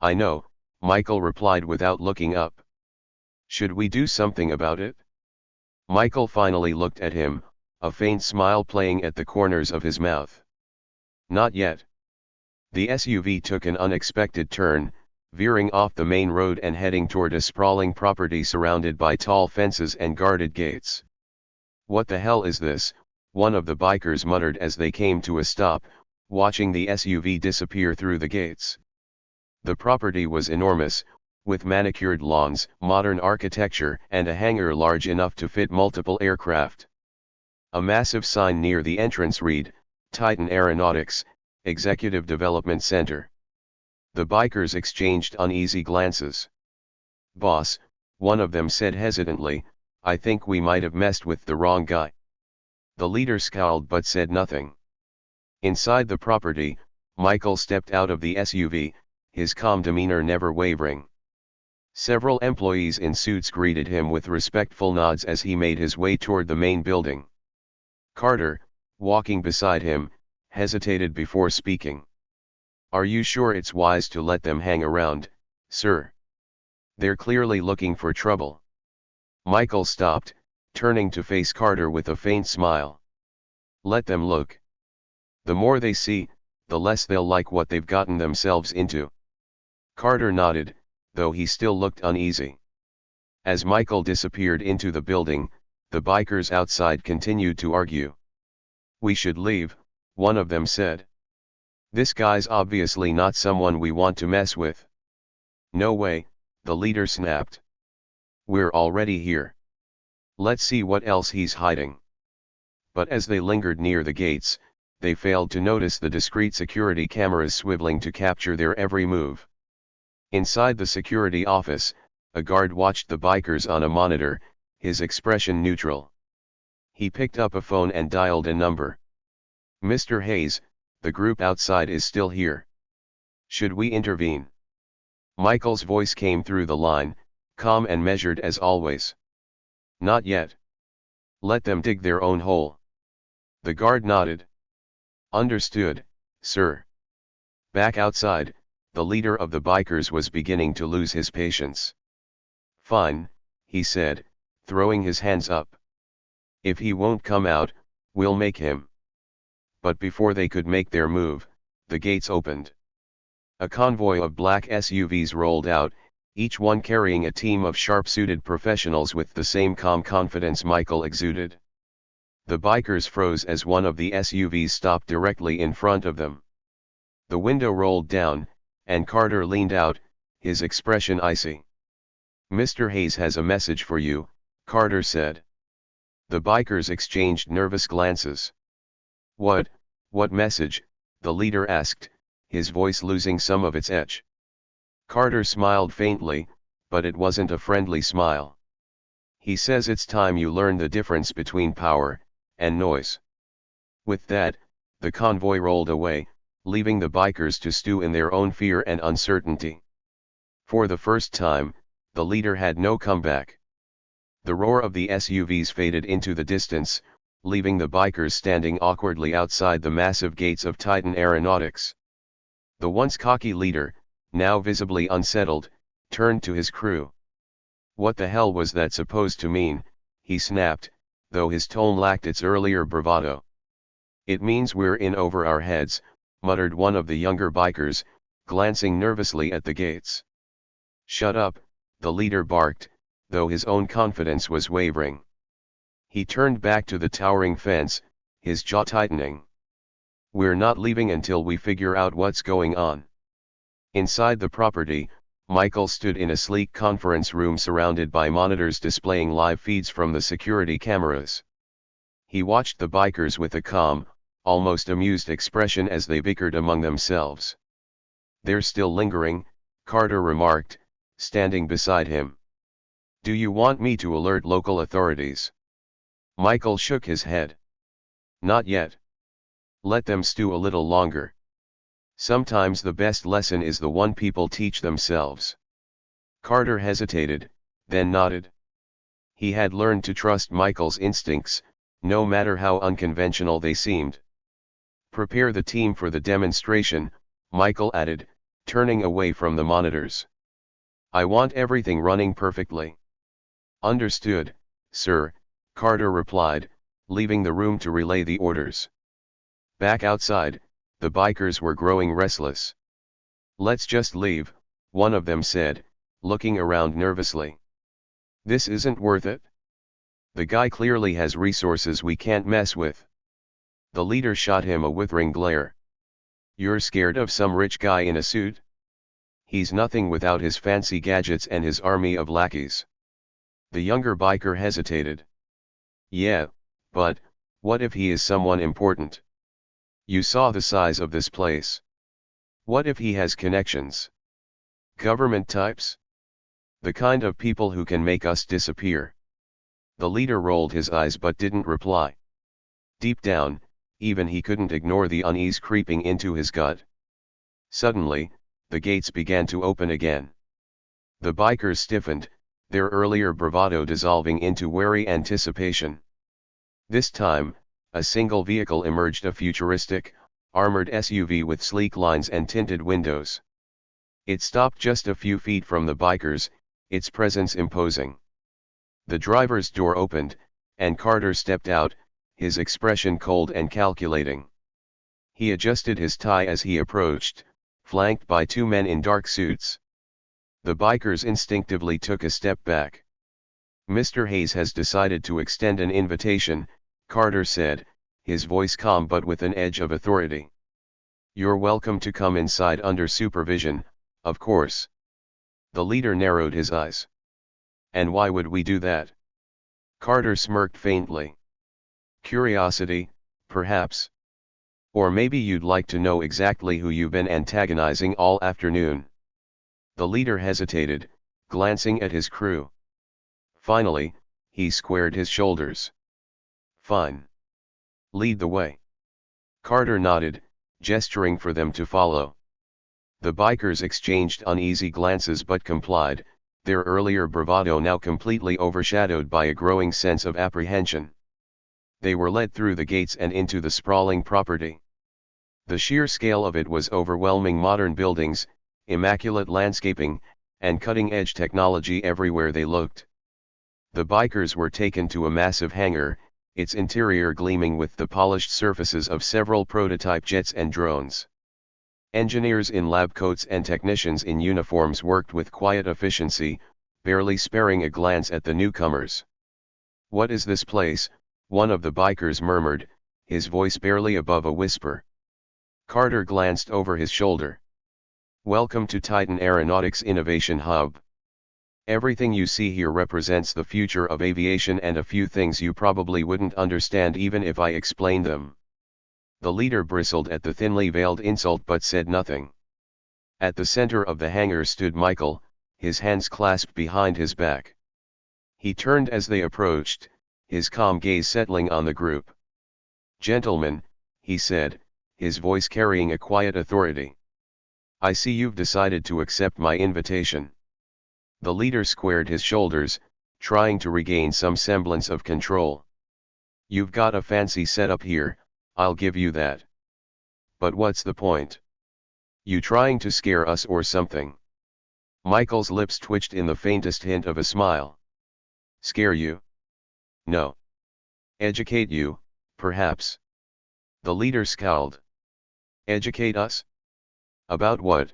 "I know," Michael replied without looking up. "Should we do something about it?" Michael finally looked at him, a faint smile playing at the corners of his mouth. "Not yet." The SUV took an unexpected turn, veering off the main road and heading toward a sprawling property surrounded by tall fences and guarded gates. "What the hell is this?" one of the bikers muttered as they came to a stop, watching the SUV disappear through the gates. The property was enormous, with manicured lawns, modern architecture, and a hangar large enough to fit multiple aircraft. A massive sign near the entrance read, "Titan Aeronautics, Executive Development Center." The bikers exchanged uneasy glances. "Boss," one of them said hesitantly, "I think we might have messed with the wrong guy." The leader scowled but said nothing. Inside the property, Michael stepped out of the SUV, his calm demeanor never wavering. Several employees in suits greeted him with respectful nods as he made his way toward the main building. Carter, walking beside him, hesitated before speaking. "Are you sure it's wise to let them hang around, sir? They're clearly looking for trouble." Michael stopped, turning to face Carter with a faint smile. "Let them look. The more they see, the less they'll like what they've gotten themselves into." Carter nodded, though he still looked uneasy. As Michael disappeared into the building, the bikers outside continued to argue. "We should leave," one of them said. "This guy's obviously not someone we want to mess with." "No way," the leader snapped. "We're already here. Let's see what else he's hiding." But as they lingered near the gates, they failed to notice the discreet security cameras swiveling to capture their every move. Inside the security office, a guard watched the bikers on a monitor, his expression neutral. He picked up a phone and dialed a number. "Mr. Hayes, the group outside is still here. Should we intervene?" Michael's voice came through the line, calm and measured as always. "Not yet. Let them dig their own hole." The guard nodded. "Understood, sir." Back outside, the leader of the bikers was beginning to lose his patience. "Fine," he said, throwing his hands up. "If he won't come out, we'll make him." But before they could make their move, the gates opened. A convoy of black SUVs rolled out, each one carrying a team of sharp-suited professionals with the same calm confidence Michael exuded. The bikers froze as one of the SUVs stopped directly in front of them. The window rolled down, and Carter leaned out, his expression icy. "Mr. Hayes has a message for you," Carter said. The bikers exchanged nervous glances. What message?" the leader asked, his voice losing some of its edge. Carter smiled faintly, but it wasn't a friendly smile. "He says it's time you learn the difference between power and noise." With that, the convoy rolled away, leaving the bikers to stew in their own fear and uncertainty. For the first time, the leader had no comeback. The roar of the SUVs faded into the distance, leaving the bikers standing awkwardly outside the massive gates of Titan Aeronautics. The once cocky leader, now visibly unsettled, turned to his crew. "What the hell was that supposed to mean?" he snapped, though his tone lacked its earlier bravado. "It means we're in over our heads," muttered one of the younger bikers, glancing nervously at the gates. "Shut up," the leader barked, though his own confidence was wavering. He turned back to the towering fence, his jaw tightening. "We're not leaving until we figure out what's going on." Inside the property, Michael stood in a sleek conference room surrounded by monitors displaying live feeds from the security cameras. He watched the bikers with a calm, almost amused expression as they bickered among themselves. "They're still lingering," Carter remarked, standing beside him. "Do you want me to alert local authorities?" Michael shook his head. "Not yet. Let them stew a little longer. Sometimes the best lesson is the one people teach themselves." Carter hesitated, then nodded. He had learned to trust Michael's instincts, no matter how unconventional they seemed. "Prepare the team for the demonstration," Michael added, turning away from the monitors. "I want everything running perfectly." "Understood, sir," Carter replied, leaving the room to relay the orders. Back outside, the bikers were growing restless. "Let's just leave," one of them said, looking around nervously. "This isn't worth it. The guy clearly has resources we can't mess with." The leader shot him a withering glare. "You're scared of some rich guy in a suit? He's nothing without his fancy gadgets and his army of lackeys." The younger biker hesitated. "Yeah, but, what if he is someone important? You saw the size of this place. What if he has connections? Government types? The kind of people who can make us disappear." The leader rolled his eyes but didn't reply. Deep down, even he couldn't ignore the unease creeping into his gut. Suddenly, the gates began to open again. The bikers stiffened, their earlier bravado dissolving into wary anticipation. This time, a single vehicle emerged, a futuristic, armored SUV with sleek lines and tinted windows. It stopped just a few feet from the bikers, its presence imposing. The driver's door opened, and Carter stepped out, his expression cold and calculating. He adjusted his tie as he approached, flanked by two men in dark suits. The bikers instinctively took a step back. "Mr. Hayes has decided to extend an invitation," Carter said, his voice calm but with an edge of authority. "You're welcome to come inside under supervision, of course." The leader narrowed his eyes. "And why would we do that?" Carter smirked faintly. "Curiosity, perhaps. Or maybe you'd like to know exactly who you've been antagonizing all afternoon." The leader hesitated, glancing at his crew. Finally, he squared his shoulders. "Fine. Lead the way." Carter nodded, gesturing for them to follow. The bikers exchanged uneasy glances but complied, their earlier bravado now completely overshadowed by a growing sense of apprehension. They were led through the gates and into the sprawling property. The sheer scale of it was overwhelming: modern buildings, immaculate landscaping, and cutting-edge technology everywhere they looked. The bikers were taken to a massive hangar, its interior gleaming with the polished surfaces of several prototype jets and drones. Engineers in lab coats and technicians in uniforms worked with quiet efficiency, barely sparing a glance at the newcomers. "What is this place?" one of the bikers murmured, his voice barely above a whisper. Carter glanced over his shoulder. "Welcome to Titan Aeronautics Innovation Hub. Everything you see here represents the future of aviation, and a few things you probably wouldn't understand even if I explained them." The leader bristled at the thinly veiled insult but said nothing. At the center of the hangar stood Michael, his hands clasped behind his back. He turned as they approached, his calm gaze settling on the group. "Gentlemen," he said, his voice carrying a quiet authority. "I see you've decided to accept my invitation." The leader squared his shoulders, trying to regain some semblance of control. "You've got a fancy setup here, I'll give you that. But what's the point? You trying to scare us or something?" Michael's lips twitched in the faintest hint of a smile. "Scare you? No. Educate you, perhaps." The leader scowled. "Educate us? About what?"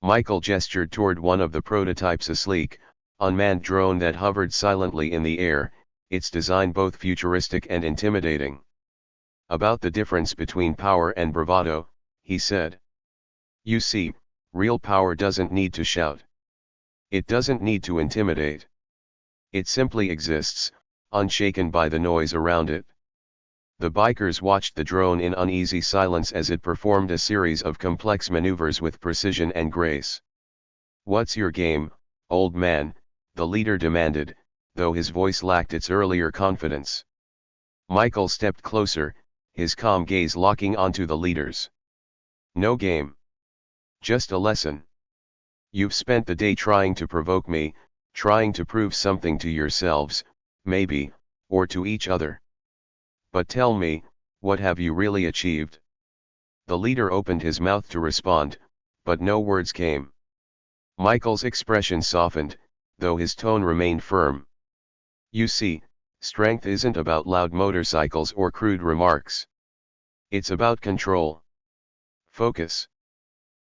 Michael gestured toward one of the prototypes, a sleek, unmanned drone that hovered silently in the air, its design both futuristic and intimidating. "About the difference between power and bravado," he said. "You see, real power doesn't need to shout. It doesn't need to intimidate. It simply exists, unshaken by the noise around it." The bikers watched the drone in uneasy silence as it performed a series of complex maneuvers with precision and grace. "What's your game, old man?" the leader demanded, though his voice lacked its earlier confidence. Michael stepped closer, his calm gaze locking onto the leader's. "No game. Just a lesson. You've spent the day trying to provoke me, trying to prove something to yourselves, maybe, or to each other. But tell me, what have you really achieved? The leader opened his mouth to respond, but no words came. Michael's expression softened, though his tone remained firm. You see, strength isn't about loud motorcycles or crude remarks. It's about control. Focus.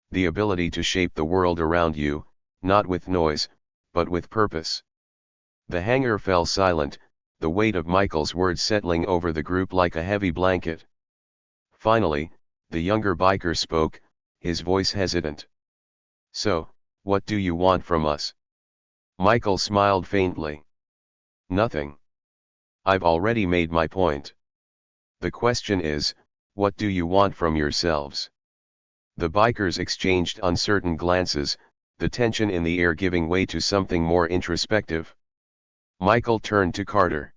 The ability to shape the world around you, not with noise, but with purpose. The hangar fell silent, the weight of Michael's words settling over the group like a heavy blanket. Finally, the younger biker spoke, his voice hesitant. So, what do you want from us? Michael smiled faintly. Nothing. I've already made my point. The question is, what do you want from yourselves? The bikers exchanged uncertain glances, the tension in the air giving way to something more introspective. Michael turned to Carter.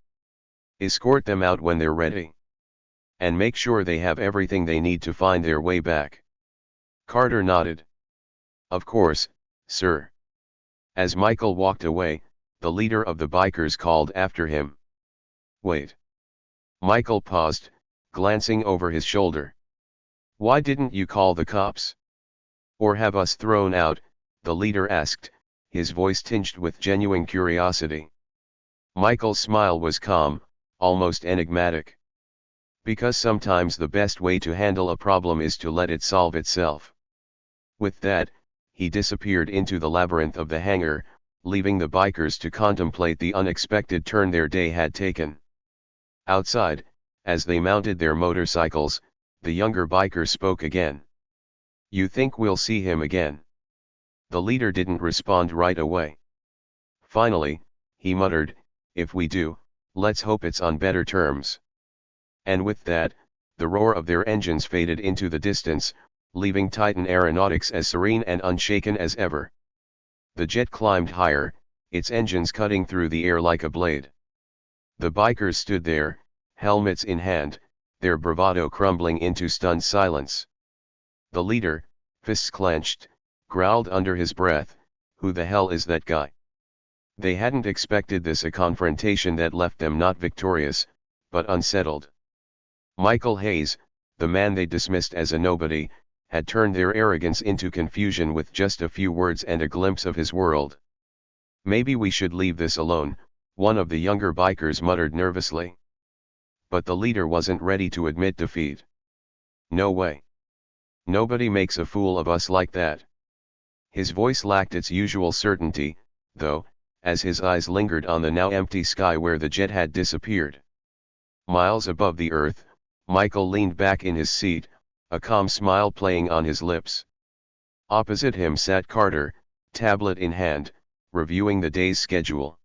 Escort them out when they're ready. And make sure they have everything they need to find their way back. Carter nodded. Of course, sir. As Michael walked away, the leader of the bikers called after him. Wait. Michael paused, glancing over his shoulder. Why didn't you call the cops? Or have us thrown out? The leader asked, his voice tinged with genuine curiosity. Michael's smile was calm, almost enigmatic. Because sometimes the best way to handle a problem is to let it solve itself. With that, he disappeared into the labyrinth of the hangar, leaving the bikers to contemplate the unexpected turn their day had taken. Outside, as they mounted their motorcycles, the younger biker spoke again. You think we'll see him again? The leader didn't respond right away. Finally, he muttered, if we do, let's hope it's on better terms. And with that, the roar of their engines faded into the distance, leaving Titan Aeronautics as serene and unshaken as ever. The jet climbed higher, its engines cutting through the air like a blade. The bikers stood there, helmets in hand, their bravado crumbling into stunned silence. The leader, fists clenched, growled under his breath, who the hell is that guy? They hadn't expected this, a confrontation that left them not victorious, but unsettled. Michael Hayes, the man they dismissed as a nobody, had turned their arrogance into confusion with just a few words and a glimpse of his world. Maybe we should leave this alone, one of the younger bikers muttered nervously. But the leader wasn't ready to admit defeat. No way. Nobody makes a fool of us like that. His voice lacked its usual certainty, though, as his eyes lingered on the now empty sky where the jet had disappeared. Miles above the earth, Michael leaned back in his seat, a calm smile playing on his lips. Opposite him sat Carter, tablet in hand, reviewing the day's schedule.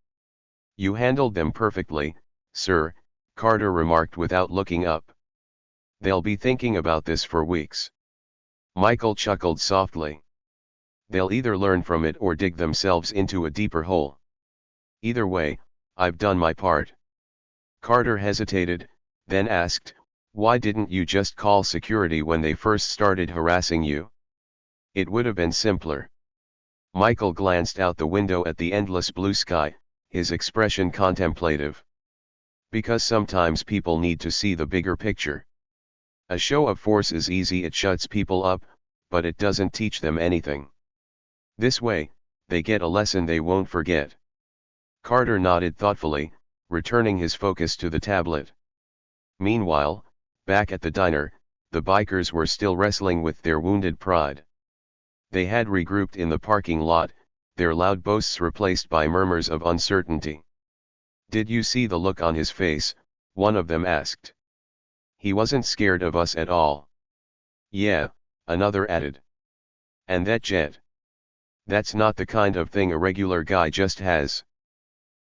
You handled them perfectly, sir, Carter remarked without looking up. They'll be thinking about this for weeks. Michael chuckled softly. They'll either learn from it or dig themselves into a deeper hole. Either way, I've done my part. Carter hesitated, then asked, why didn't you just call security when they first started harassing you? It would have been simpler. Michael glanced out the window at the endless blue sky, his expression contemplative. Because sometimes people need to see the bigger picture. A show of force is easy, it shuts people up, but it doesn't teach them anything. This way, they get a lesson they won't forget. Carter nodded thoughtfully, returning his focus to the tablet. Meanwhile, back at the diner, the bikers were still wrestling with their wounded pride. They had regrouped in the parking lot, their loud boasts replaced by murmurs of uncertainty. Did you see the look on his face? One of them asked. He wasn't scared of us at all. Yeah, another added. And that jet? That's not the kind of thing a regular guy just has.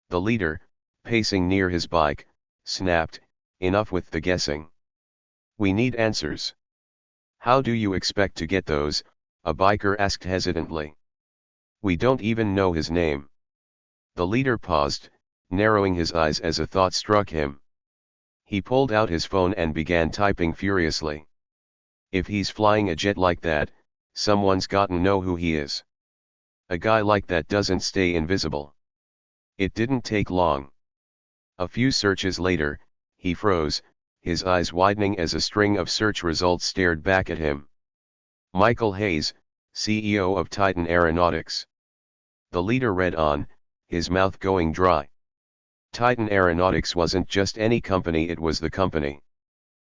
The leader, pacing near his bike, snapped, enough with the guessing. We need answers. How do you expect to get those? A biker asked hesitantly. We don't even know his name. The leader paused, narrowing his eyes as a thought struck him. He pulled out his phone and began typing furiously. If he's flying a jet like that, someone's gotta know who he is. A guy like that doesn't stay invisible. It didn't take long. A few searches later, he froze, his eyes widening as a string of search results stared back at him. Michael Hayes, CEO of Titan Aeronautics. The leader read on, his mouth going dry. Titan Aeronautics wasn't just any company, it was the company.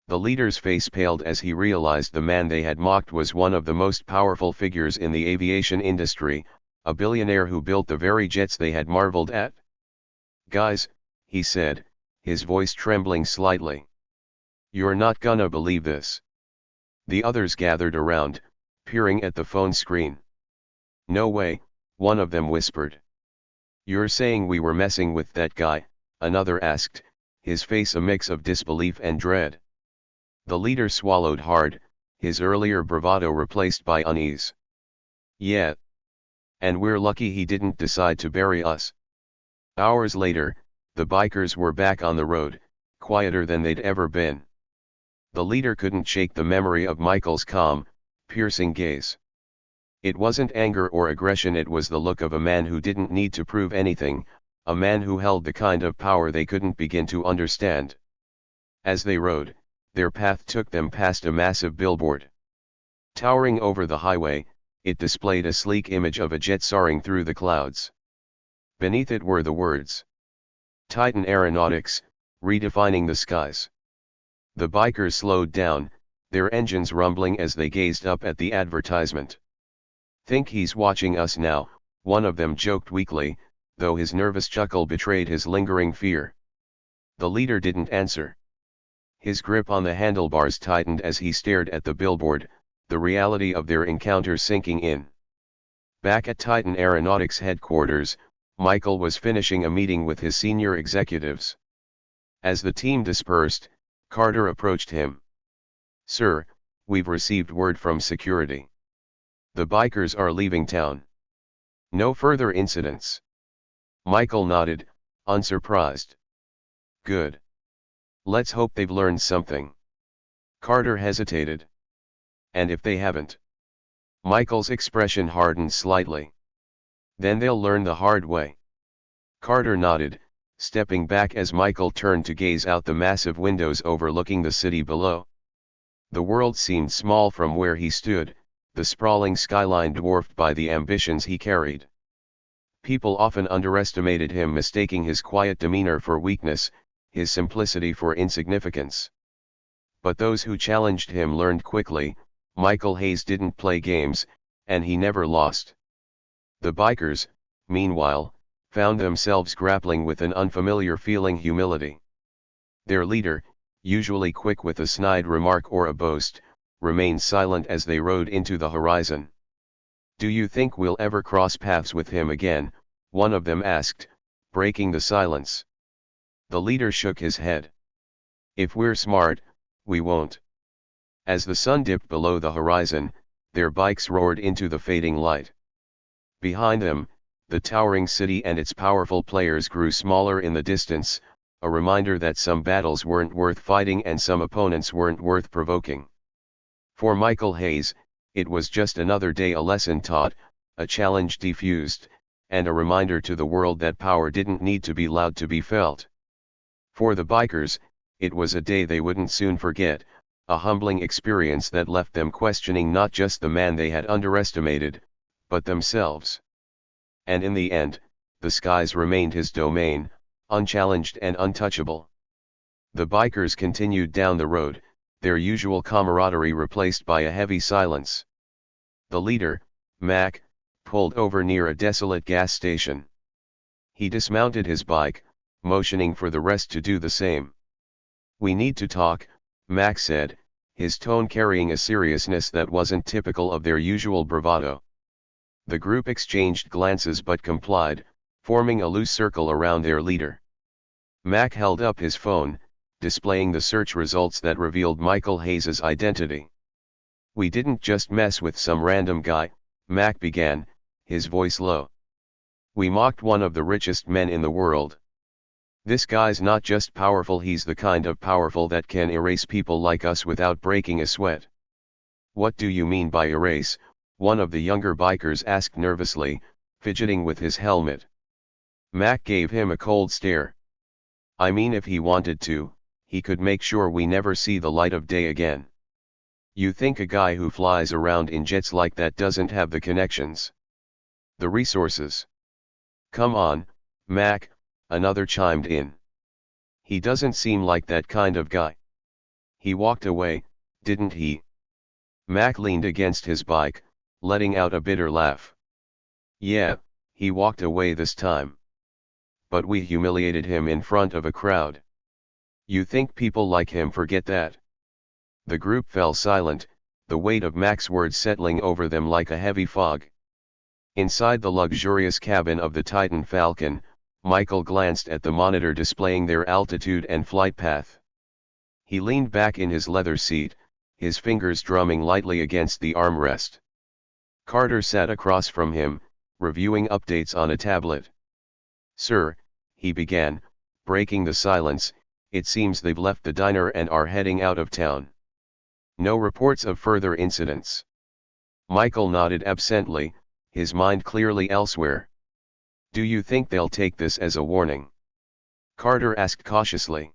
The leader's face paled as he realized the man they had mocked was one of the most powerful figures in the aviation industry, a billionaire who built the very jets they had marveled at. "Guys," he said, his voice trembling slightly. "You're not gonna believe this." The others gathered around, peering at the phone screen. "No way," one of them whispered. "You're saying we were messing with that guy?" another asked, his face a mix of disbelief and dread. The leader swallowed hard, his earlier bravado replaced by unease. "Yeah. And we're lucky he didn't decide to bury us." Hours later, the bikers were back on the road, quieter than they'd ever been. The leader couldn't shake the memory of Michael's calm, piercing gaze. It wasn't anger or aggression, it was the look of a man who didn't need to prove anything, a man who held the kind of power they couldn't begin to understand. As they rode, their path took them past a massive billboard. Towering over the highway, it displayed a sleek image of a jet soaring through the clouds. Beneath it were the words, "Titan Aeronautics, redefining the skies." The bikers slowed down, their engines rumbling as they gazed up at the advertisement. "Think he's watching us now," one of them joked weakly, though his nervous chuckle betrayed his lingering fear. The leader didn't answer. His grip on the handlebars tightened as he stared at the billboard, the reality of their encounter sinking in. Back at Titan Aeronautics headquarters, Michael was finishing a meeting with his senior executives. As the team dispersed, Carter approached him. "Sir, we've received word from security. The bikers are leaving town. No further incidents." Michael nodded, unsurprised. "Good. Let's hope they've learned something." Carter hesitated. "And if they haven't?" Michael's expression hardened slightly. "Then they'll learn the hard way." Carter nodded, stepping back as Michael turned to gaze out the massive windows overlooking the city below. The world seemed small from where he stood, the sprawling skyline dwarfed by the ambitions he carried. People often underestimated him, mistaking his quiet demeanor for weakness, his simplicity for insignificance. But those who challenged him learned quickly, Michael Hayes didn't play games, and he never lost. The bikers, meanwhile, found themselves grappling with an unfamiliar feeling: humility. Their leader, usually quick with a snide remark or a boast, remained silent as they rode into the horizon. "Do you think we'll ever cross paths with him again?" one of them asked, breaking the silence. The leader shook his head. "If we're smart, we won't." As the sun dipped below the horizon, their bikes roared into the fading light. Behind them, the towering city and its powerful players grew smaller in the distance, a reminder that some battles weren't worth fighting and some opponents weren't worth provoking. For Michael Hayes, it was just another day, a lesson taught, a challenge diffused, and a reminder to the world that power didn't need to be loud to be felt. For the bikers, it was a day they wouldn't soon forget, a humbling experience that left them questioning not just the man they had underestimated, but themselves. And in the end, the skies remained his domain, unchallenged and untouchable. The bikers continued down the road, their usual camaraderie replaced by a heavy silence. The leader, Mac, pulled over near a desolate gas station. He dismounted his bike, motioning for the rest to do the same. "We need to talk," Mac said, his tone carrying a seriousness that wasn't typical of their usual bravado. The group exchanged glances but complied, forming a loose circle around their leader. Mac held up his phone, displaying the search results that revealed Michael Hayes' identity. "We didn't just mess with some random guy," Mac began, his voice low. "We mocked one of the richest men in the world. This guy's not just powerful, he's the kind of powerful that can erase people like us without breaking a sweat." "What do you mean by erase?" one of the younger bikers asked nervously, fidgeting with his helmet. Mac gave him a cold stare. "I mean if he wanted to, he could make sure we never see the light of day again. You think a guy who flies around in jets like that doesn't have the connections? The resources? Come on, Mac, another chimed in. He doesn't seem like that kind of guy. He walked away, didn't he? Mac leaned against his bike, letting out a bitter laugh. Yeah, he walked away this time. But we humiliated him in front of a crowd. You think people like him forget that? The group fell silent, the weight of Mac's words settling over them like a heavy fog. Inside the luxurious cabin of the Titan Falcon, Michael glanced at the monitor displaying their altitude and flight path. He leaned back in his leather seat, his fingers drumming lightly against the armrest. Carter sat across from him, reviewing updates on a tablet. "Sir," he began, breaking the silence, "it seems they've left the diner and are heading out of town. No reports of further incidents." Michael nodded absently, his mind clearly elsewhere. "Do you think they'll take this as a warning?" Carter asked cautiously.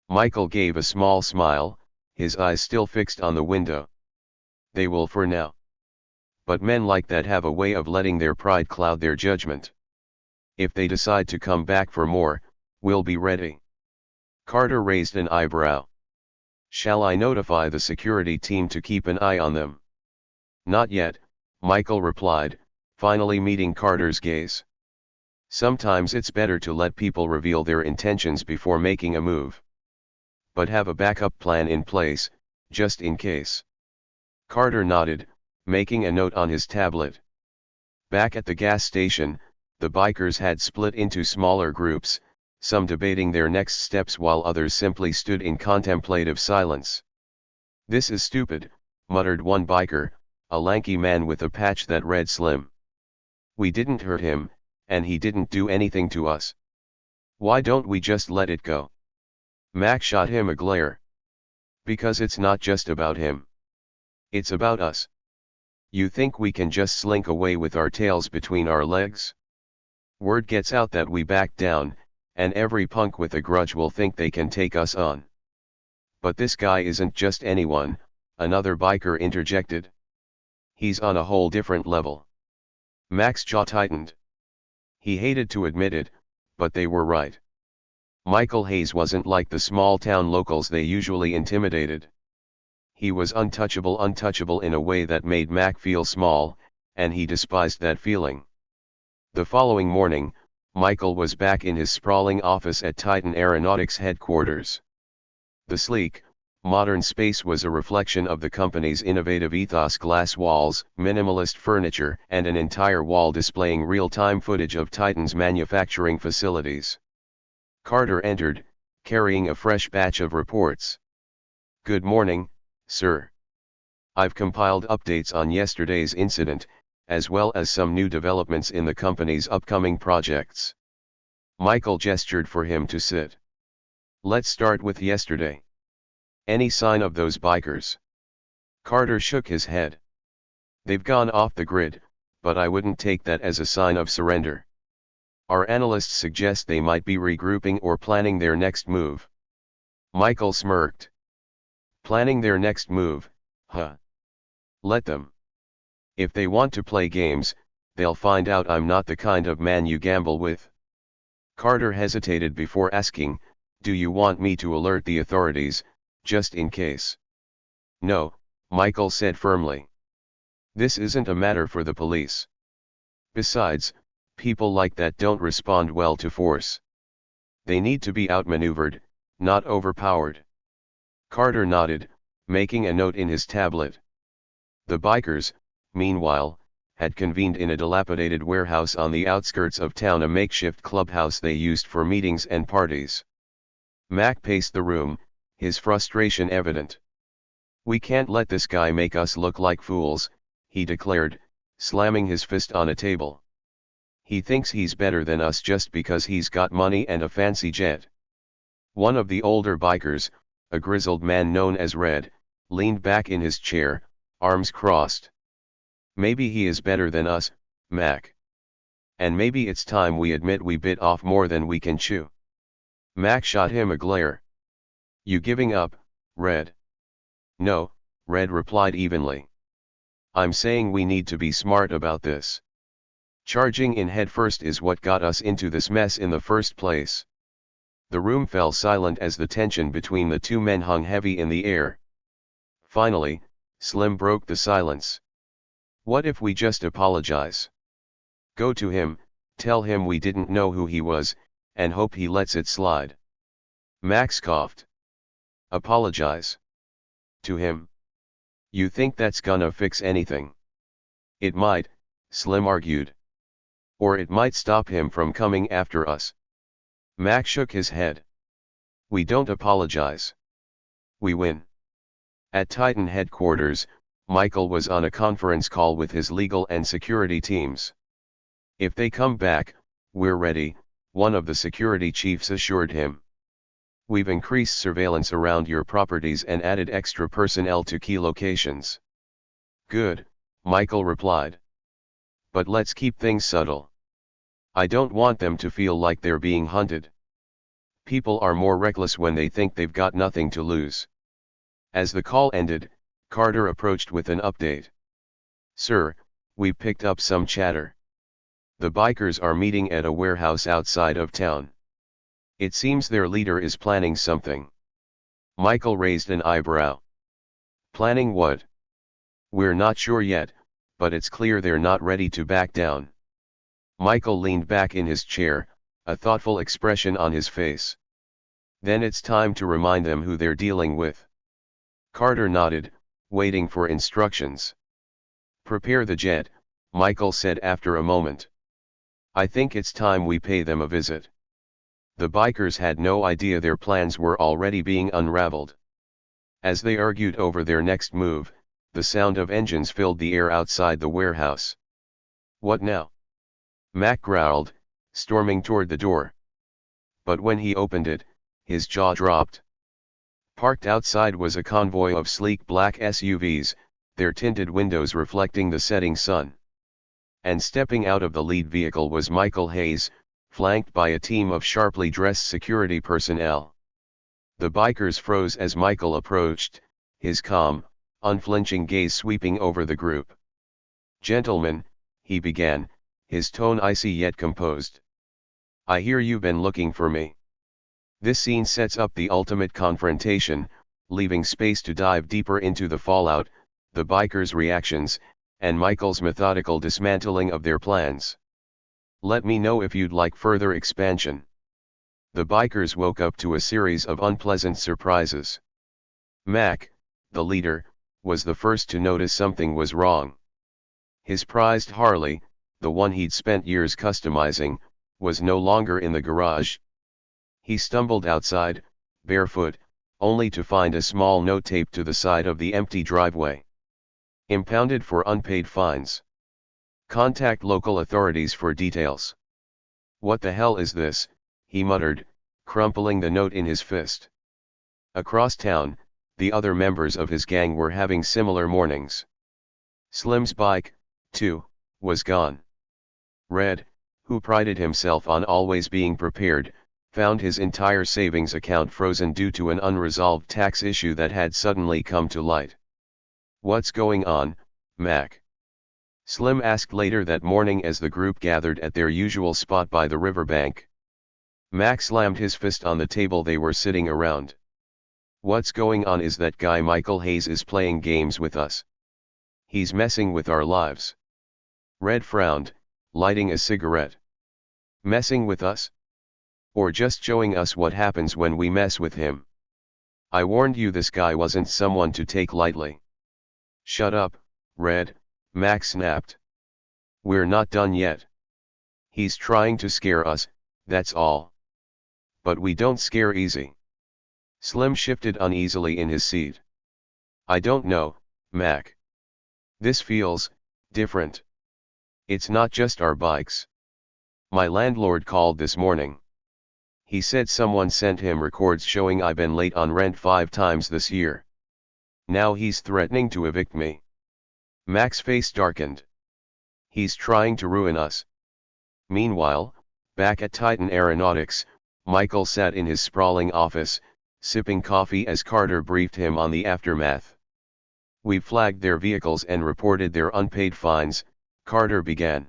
Michael gave a small smile, his eyes still fixed on the window. "They will for now. But men like that have a way of letting their pride cloud their judgment. If they decide to come back for more, we'll be ready." Carter raised an eyebrow. "Shall I notify the security team to keep an eye on them?" "Not yet," Michael replied, finally meeting Carter's gaze. "Sometimes it's better to let people reveal their intentions before making a move. But have a backup plan in place, just in case." Carter nodded, making a note on his tablet. Back at the gas station, the bikers had split into smaller groups, some debating their next steps while others simply stood in contemplative silence. "This is stupid," muttered one biker, a lanky man with a patch that read Slim. "We didn't hurt him, and he didn't do anything to us. Why don't we just let it go?" Mac shot him a glare. "Because it's not just about him. It's about us. You think we can just slink away with our tails between our legs? Word gets out that we backed down, and every punk with a grudge will think they can take us on." "But this guy isn't just anyone," another biker interjected. "He's on a whole different level." Mac's jaw tightened. He hated to admit it, but they were right. Michael Hayes wasn't like the small-town locals they usually intimidated. He was untouchable in a way that made Mac feel small, and he despised that feeling. The following morning, Michael was back in his sprawling office at Titan Aeronautics headquarters. The sleek, modern space was a reflection of the company's innovative ethos: glass walls, minimalist furniture, and an entire wall displaying real-time footage of Titan's manufacturing facilities. Carter entered, carrying a fresh batch of reports. "Good morning, sir. I've compiled updates on yesterday's incident, as well as some new developments in the company's upcoming projects." Michael gestured for him to sit. "Let's start with yesterday. Any sign of those bikers?" Carter shook his head. "They've gone off the grid, but I wouldn't take that as a sign of surrender. Our analysts suggest they might be regrouping or planning their next move." Michael smirked. "Planning their next move, huh? Let them. If they want to play games, they'll find out I'm not the kind of man you gamble with." Carter hesitated before asking, "Do you want me to alert the authorities, just in case?" "No," Michael said firmly. "This isn't a matter for the police. Besides, people like that don't respond well to force. They need to be outmaneuvered, not overpowered." Carter nodded, making a note in his tablet. The bikers, meanwhile, had convened in a dilapidated warehouse on the outskirts of town, a makeshift clubhouse they used for meetings and parties. Mac paced the room, his frustration evident. "We can't let this guy make us look like fools," he declared, slamming his fist on a table. "He thinks he's better than us just because he's got money and a fancy jet." One of the older bikers, a grizzled man known as Red, leaned back in his chair, arms crossed. "Maybe he is better than us, Mac. And maybe it's time we admit we bit off more than we can chew." Mac shot him a glare. You giving up, Red? No, Red replied evenly. I'm saying we need to be smart about this. Charging in headfirst is what got us into this mess in the first place. The room fell silent as the tension between the two men hung heavy in the air. Finally, Slim broke the silence. What if we just apologize? Go to him, tell him we didn't know who he was, and hope he lets it slide. Max coughed. Apologize? To him? You think that's gonna fix anything? It might, Slim argued. Or it might stop him from coming after us. Max shook his head. We don't apologize. We win. At Titan headquarters, Michael was on a conference call with his legal and security teams. If they come back, we're ready, one of the security chiefs assured him. We've increased surveillance around your properties and added extra personnel to key locations. Good, Michael replied. But let's keep things subtle. I don't want them to feel like they're being hunted. People are more reckless when they think they've got nothing to lose. As the call ended, Carter approached with an update. Sir, we picked up some chatter. The bikers are meeting at a warehouse outside of town. It seems their leader is planning something. Michael raised an eyebrow. Planning what? We're not sure yet, but it's clear they're not ready to back down. Michael leaned back in his chair, a thoughtful expression on his face. Then it's time to remind them who they're dealing with. Carter nodded, waiting for instructions. Prepare the jet, Michael said after a moment. I think it's time we pay them a visit. The bikers had no idea their plans were already being unraveled. As they argued over their next move, the sound of engines filled the air outside the warehouse. What now? Mac growled, storming toward the door. But when he opened it, his jaw dropped. Parked outside was a convoy of sleek black SUVs, their tinted windows reflecting the setting sun. And stepping out of the lead vehicle was Michael Hayes, flanked by a team of sharply dressed security personnel. The bikers froze as Michael approached, his calm, unflinching gaze sweeping over the group. Gentlemen, he began, his tone icy yet composed. I hear you've been looking for me. This scene sets up the ultimate confrontation, leaving space to dive deeper into the fallout, the bikers' reactions, and Michael's methodical dismantling of their plans. Let me know if you'd like further expansion. The bikers woke up to a series of unpleasant surprises. Mac, the leader, was the first to notice something was wrong. His prized Harley, the one he'd spent years customizing, was no longer in the garage. He stumbled outside, barefoot, only to find a small note taped to the side of the empty driveway. Impounded for unpaid fines. Contact local authorities for details. What the hell is this? He muttered, crumpling the note in his fist. Across town, the other members of his gang were having similar mornings. Slim's bike, too, was gone. Red, who prided himself on always being prepared, found his entire savings account frozen due to an unresolved tax issue that had suddenly come to light. What's going on, Mac? Slim asked later that morning as the group gathered at their usual spot by the riverbank. Mac slammed his fist on the table they were sitting around. What's going on is that guy Michael Hayes is playing games with us. He's messing with our lives. Red frowned, lighting a cigarette. Messing with us? Or just showing us what happens when we mess with him? I warned you this guy wasn't someone to take lightly. Shut up, Red, Max snapped. We're not done yet. He's trying to scare us, that's all. But we don't scare easy. Slim shifted uneasily in his seat. I don't know, Mac. This feels different. It's not just our bikes. My landlord called this morning. He said someone sent him records showing I've been late on rent 5 times this year. Now he's threatening to evict me. Mac's face darkened. He's trying to ruin us. Meanwhile, back at Titan Aeronautics, Michael sat in his sprawling office, sipping coffee as Carter briefed him on the aftermath. "We've flagged their vehicles and reported their unpaid fines," Carter began.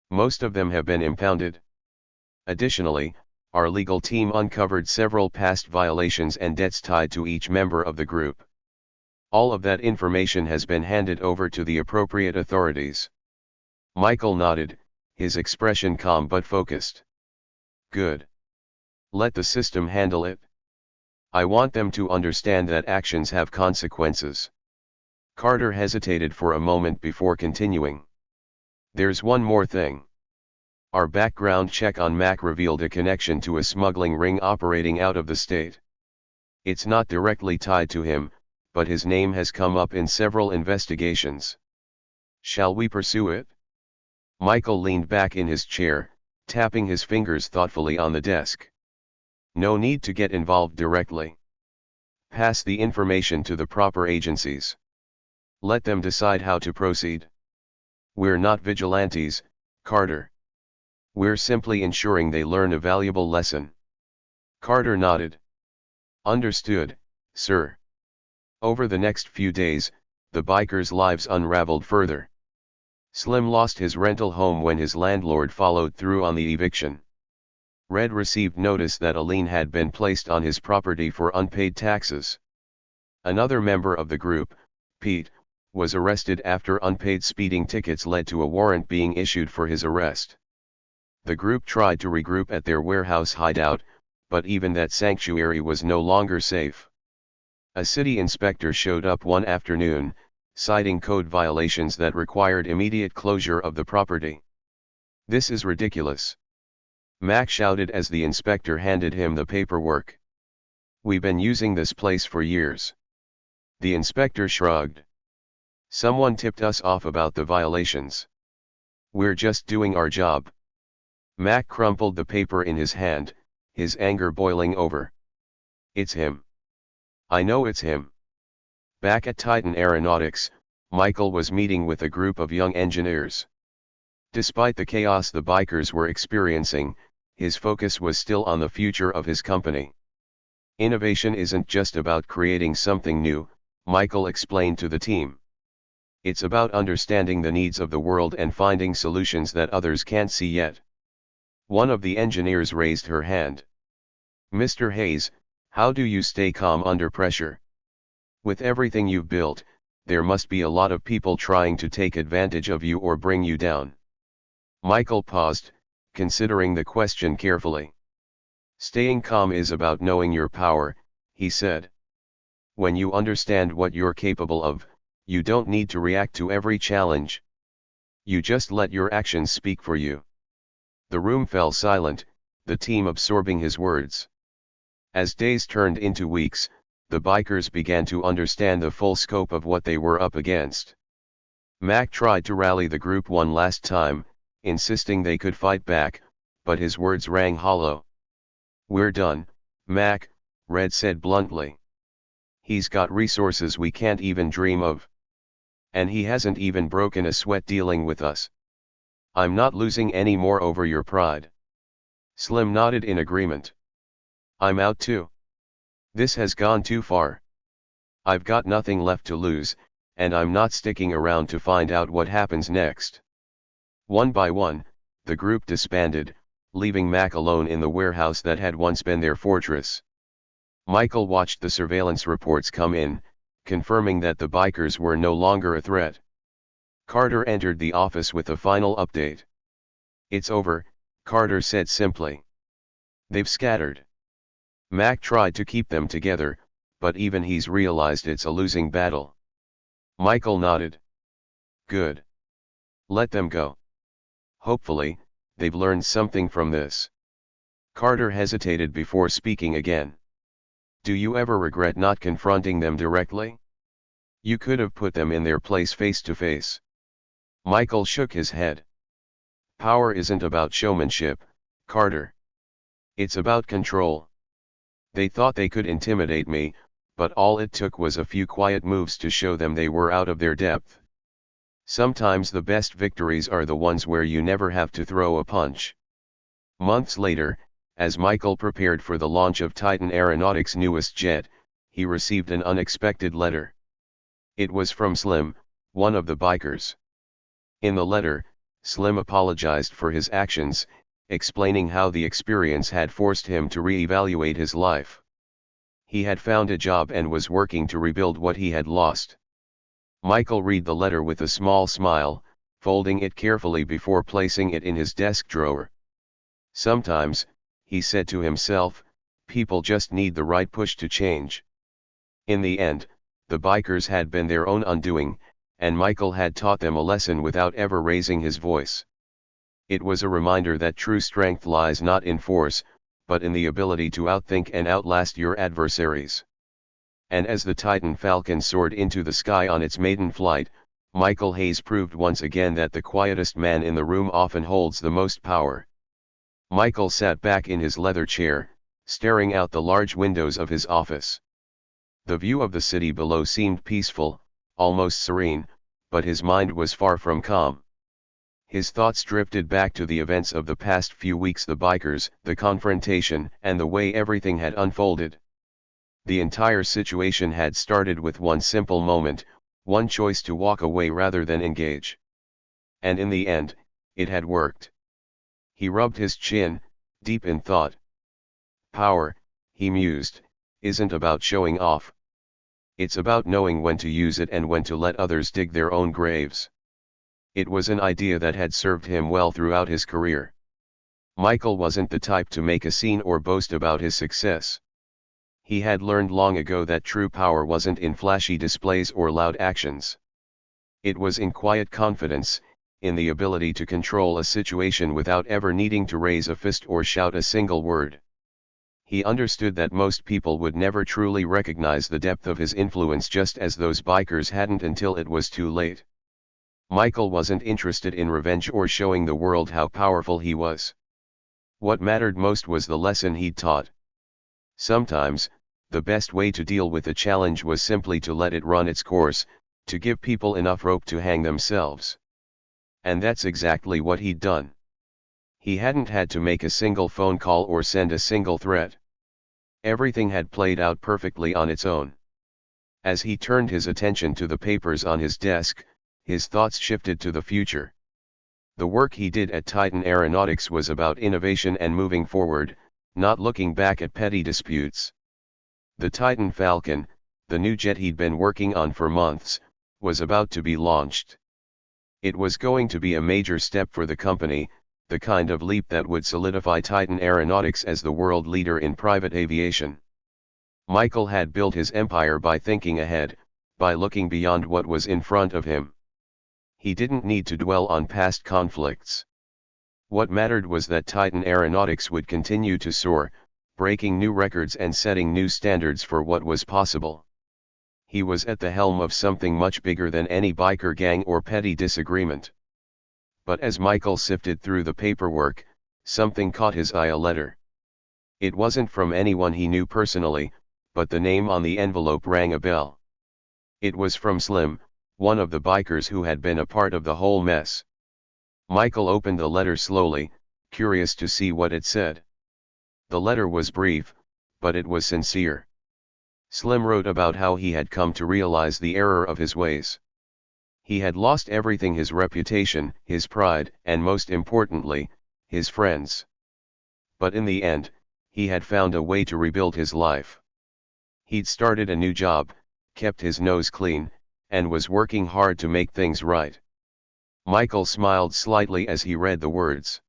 "Most of them have been impounded. Additionally, our legal team uncovered several past violations and debts tied to each member of the group. All of that information has been handed over to the appropriate authorities." Michael nodded, his expression calm but focused. "Good. Let the system handle it. I want them to understand that actions have consequences." Carter hesitated for a moment before continuing. "There's one more thing. Our background check on Mac revealed a connection to a smuggling ring operating out of the state. It's not directly tied to him, but his name has come up in several investigations. Shall we pursue it?" Michael leaned back in his chair, tapping his fingers thoughtfully on the desk. "No need to get involved directly. Pass the information to the proper agencies. Let them decide how to proceed. We're not vigilantes, Carter. We're simply ensuring they learn a valuable lesson." Carter nodded. "Understood, sir." Over the next few days, the bikers' lives unraveled further. Slim lost his rental home when his landlord followed through on the eviction. Red received notice that a lien had been placed on his property for unpaid taxes. Another member of the group, Pete, was arrested after unpaid speeding tickets led to a warrant being issued for his arrest. The group tried to regroup at their warehouse hideout, but even that sanctuary was no longer safe. A city inspector showed up one afternoon, citing code violations that required immediate closure of the property. "This is ridiculous," Mac shouted as the inspector handed him the paperwork. "We've been using this place for years." The inspector shrugged. "Someone tipped us off about the violations. We're just doing our job." Mac crumpled the paper in his hand, his anger boiling over. "It's him. I know it's him." Back at Titan Aeronautics, Michael was meeting with a group of young engineers. Despite the chaos the bikers were experiencing, his focus was still on the future of his company. "Innovation isn't just about creating something new," Michael explained to the team. "It's about understanding the needs of the world and finding solutions that others can't see yet." One of the engineers raised her hand. "Mr. Hayes, how do you stay calm under pressure? With everything you've built, there must be a lot of people trying to take advantage of you or bring you down." Michael paused, considering the question carefully. "Staying calm is about knowing your power," he said. "When you understand what you're capable of, you don't need to react to every challenge. You just let your actions speak for you." The room fell silent, the team absorbing his words. As days turned into weeks, the bikers began to understand the full scope of what they were up against. Mac tried to rally the group one last time, insisting they could fight back, but his words rang hollow. "We're done, Mac," Red said bluntly. "He's got resources we can't even dream of. And he hasn't even broken a sweat dealing with us. I'm not losing any more over your pride." Slim nodded in agreement. "I'm out too. This has gone too far. I've got nothing left to lose, and I'm not sticking around to find out what happens next." One by one, the group disbanded, leaving Mac alone in the warehouse that had once been their fortress. Michael watched the surveillance reports come in, confirming that the bikers were no longer a threat. Carter entered the office with a final update. "It's over," Carter said simply. "They've scattered." Mac tried to keep them together, but even he's realized it's a losing battle. Michael nodded. "Good. Let them go. Hopefully, they've learned something from this." Carter hesitated before speaking again. "Do you ever regret not confronting them directly? You could have put them in their place face to face." Michael shook his head. "Power isn't about showmanship, Carter. It's about control. They thought they could intimidate me, but all it took was a few quiet moves to show them they were out of their depth. Sometimes the best victories are the ones where you never have to throw a punch." Months later, As Michael prepared for the launch of Titan Aeronautics' newest jet, he received an unexpected letter. It was from Slim, one of the bikers. In the letter, Slim apologized for his actions, explaining how the experience had forced him to re-evaluate his life. He had found a job and was working to rebuild what he had lost. Michael read the letter with a small smile, folding it carefully before placing it in his desk drawer. Sometimes, he said to himself, people just need the right push to change. In the end, the bikers had been their own undoing, and Michael had taught them a lesson without ever raising his voice. It was a reminder that true strength lies not in force, but in the ability to outthink and outlast your adversaries. And as the Titan Falcon soared into the sky on its maiden flight, Michael Hayes proved once again that the quietest man in the room often holds the most power. Michael sat back in his leather chair, staring out the large windows of his office. The view of the city below seemed peaceful, almost serene, but his mind was far from calm. His thoughts drifted back to the events of the past few weeks, the bikers, the confrontation, and the way everything had unfolded. The entire situation had started with one simple moment, one choice to walk away rather than engage. And in the end, it had worked. He rubbed his chin, deep in thought. Power, he mused, isn't about showing off. It's about knowing when to use it and when to let others dig their own graves. It was an idea that had served him well throughout his career. Michael wasn't the type to make a scene or boast about his success. He had learned long ago that true power wasn't in flashy displays or loud actions. It was in quiet confidence, in the ability to control a situation without ever needing to raise a fist or shout a single word. He understood that most people would never truly recognize the depth of his influence, just as those bikers hadn't until it was too late. Michael wasn't interested in revenge or showing the world how powerful he was. What mattered most was the lesson he'd taught. Sometimes, the best way to deal with a challenge was simply to let it run its course, to give people enough rope to hang themselves. And that's exactly what he'd done. He hadn't had to make a single phone call or send a single threat. Everything had played out perfectly on its own. As he turned his attention to the papers on his desk, his thoughts shifted to the future. The work he did at Titan Aeronautics was about innovation and moving forward, not looking back at petty disputes. The Titan Falcon, the new jet he'd been working on for months, was about to be launched. It was going to be a major step for the company, the kind of leap that would solidify Titan Aeronautics as the world leader in private aviation. Michael had built his empire by thinking ahead, by looking beyond what was in front of him. He didn't need to dwell on past conflicts. What mattered was that Titan Aeronautics would continue to soar, breaking new records and setting new standards for what was possible. He was at the helm of something much bigger than any biker gang or petty disagreement. But as Michael sifted through the paperwork, something caught his eye: a letter. It wasn't from anyone he knew personally, but the name on the envelope rang a bell. It was from Slim, one of the bikers who had been a part of the whole mess. Michael opened the letter slowly, curious to see what it said. The letter was brief, but it was sincere. Slim wrote about how he had come to realize the error of his ways. He had lost everything: his reputation, his pride, and most importantly, his friends. But in the end, he had found a way to rebuild his life. He'd started a new job, kept his nose clean, and was working hard to make things right. Michael smiled slightly as he read the words.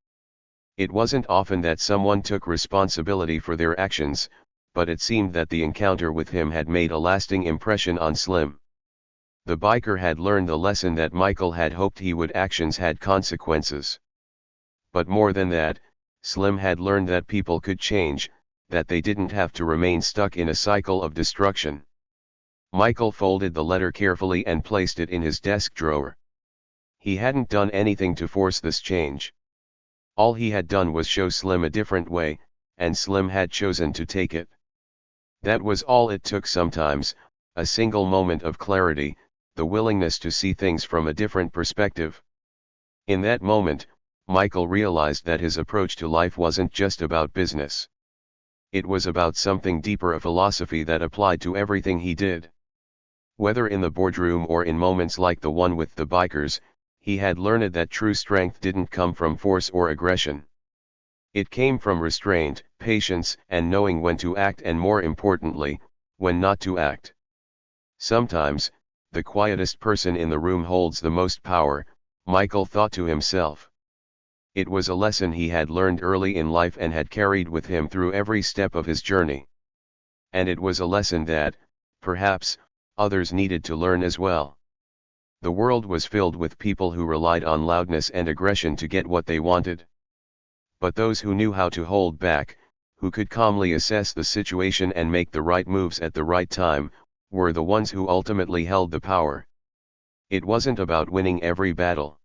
It wasn't often that someone took responsibility for their actions, but it seemed that the encounter with him had made a lasting impression on Slim. The biker had learned the lesson that Michael had hoped he would: actions had consequences. But more than that, Slim had learned that people could change, that they didn't have to remain stuck in a cycle of destruction. Michael folded the letter carefully and placed it in his desk drawer. He hadn't done anything to force this change. All he had done was show Slim a different way, and Slim had chosen to take it. That was all it took sometimes, a single moment of clarity, the willingness to see things from a different perspective. In that moment, Michael realized that his approach to life wasn't just about business. It was about something deeper, a philosophy that applied to everything he did. Whether in the boardroom or in moments like the one with the bikers, he had learned that true strength didn't come from force or aggression. It came from restraint, patience, and knowing when to act, and more importantly, when not to act. Sometimes, the quietest person in the room holds the most power, Michael thought to himself. It was a lesson he had learned early in life and had carried with him through every step of his journey. And it was a lesson that, perhaps, others needed to learn as well. The world was filled with people who relied on loudness and aggression to get what they wanted. But those who knew how to hold back, who could calmly assess the situation and make the right moves at the right time, were the ones who ultimately held the power. It wasn't about winning every battle.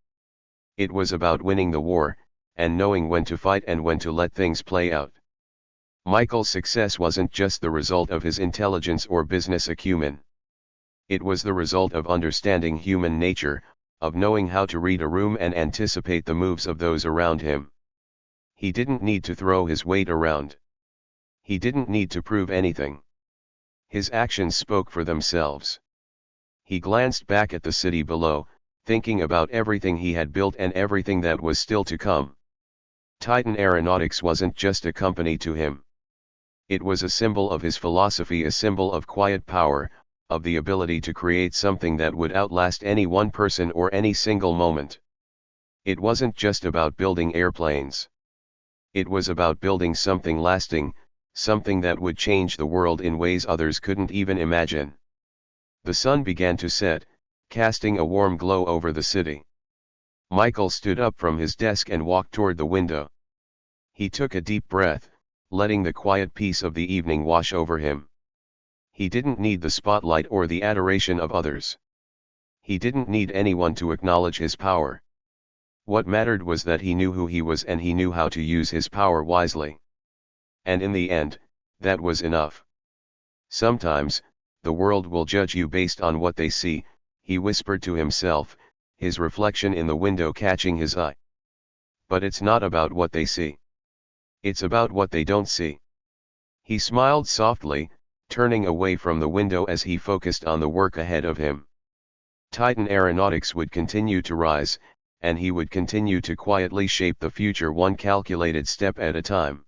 It was about winning the war, and knowing when to fight and when to let things play out. Michael's success wasn't just the result of his intelligence or business acumen. It was the result of understanding human nature, of knowing how to read a room and anticipate the moves of those around him. He didn't need to throw his weight around. He didn't need to prove anything. His actions spoke for themselves. He glanced back at the city below, thinking about everything he had built and everything that was still to come. Titan Aeronautics wasn't just a company to him. It was a symbol of his philosophy, a symbol of quiet power, of the ability to create something that would outlast any one person or any single moment. It wasn't just about building airplanes. It was about building something lasting, something that would change the world in ways others couldn't even imagine. The sun began to set, casting a warm glow over the city. Michael stood up from his desk and walked toward the window. He took a deep breath, letting the quiet peace of the evening wash over him. He didn't need the spotlight or the adoration of others. He didn't need anyone to acknowledge his power. What mattered was that he knew who he was and he knew how to use his power wisely. And in the end, that was enough. Sometimes, the world will judge you based on what they see, he whispered to himself, his reflection in the window catching his eye. But it's not about what they see. It's about what they don't see. He smiled softly, turning away from the window as he focused on the work ahead of him. Titan Aeronautics would continue to rise, and he would continue to quietly shape the future one calculated step at a time.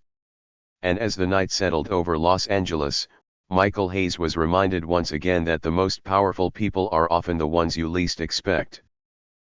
And as the night settled over Los Angeles, Michael Hayes was reminded once again that the most powerful people are often the ones you least expect.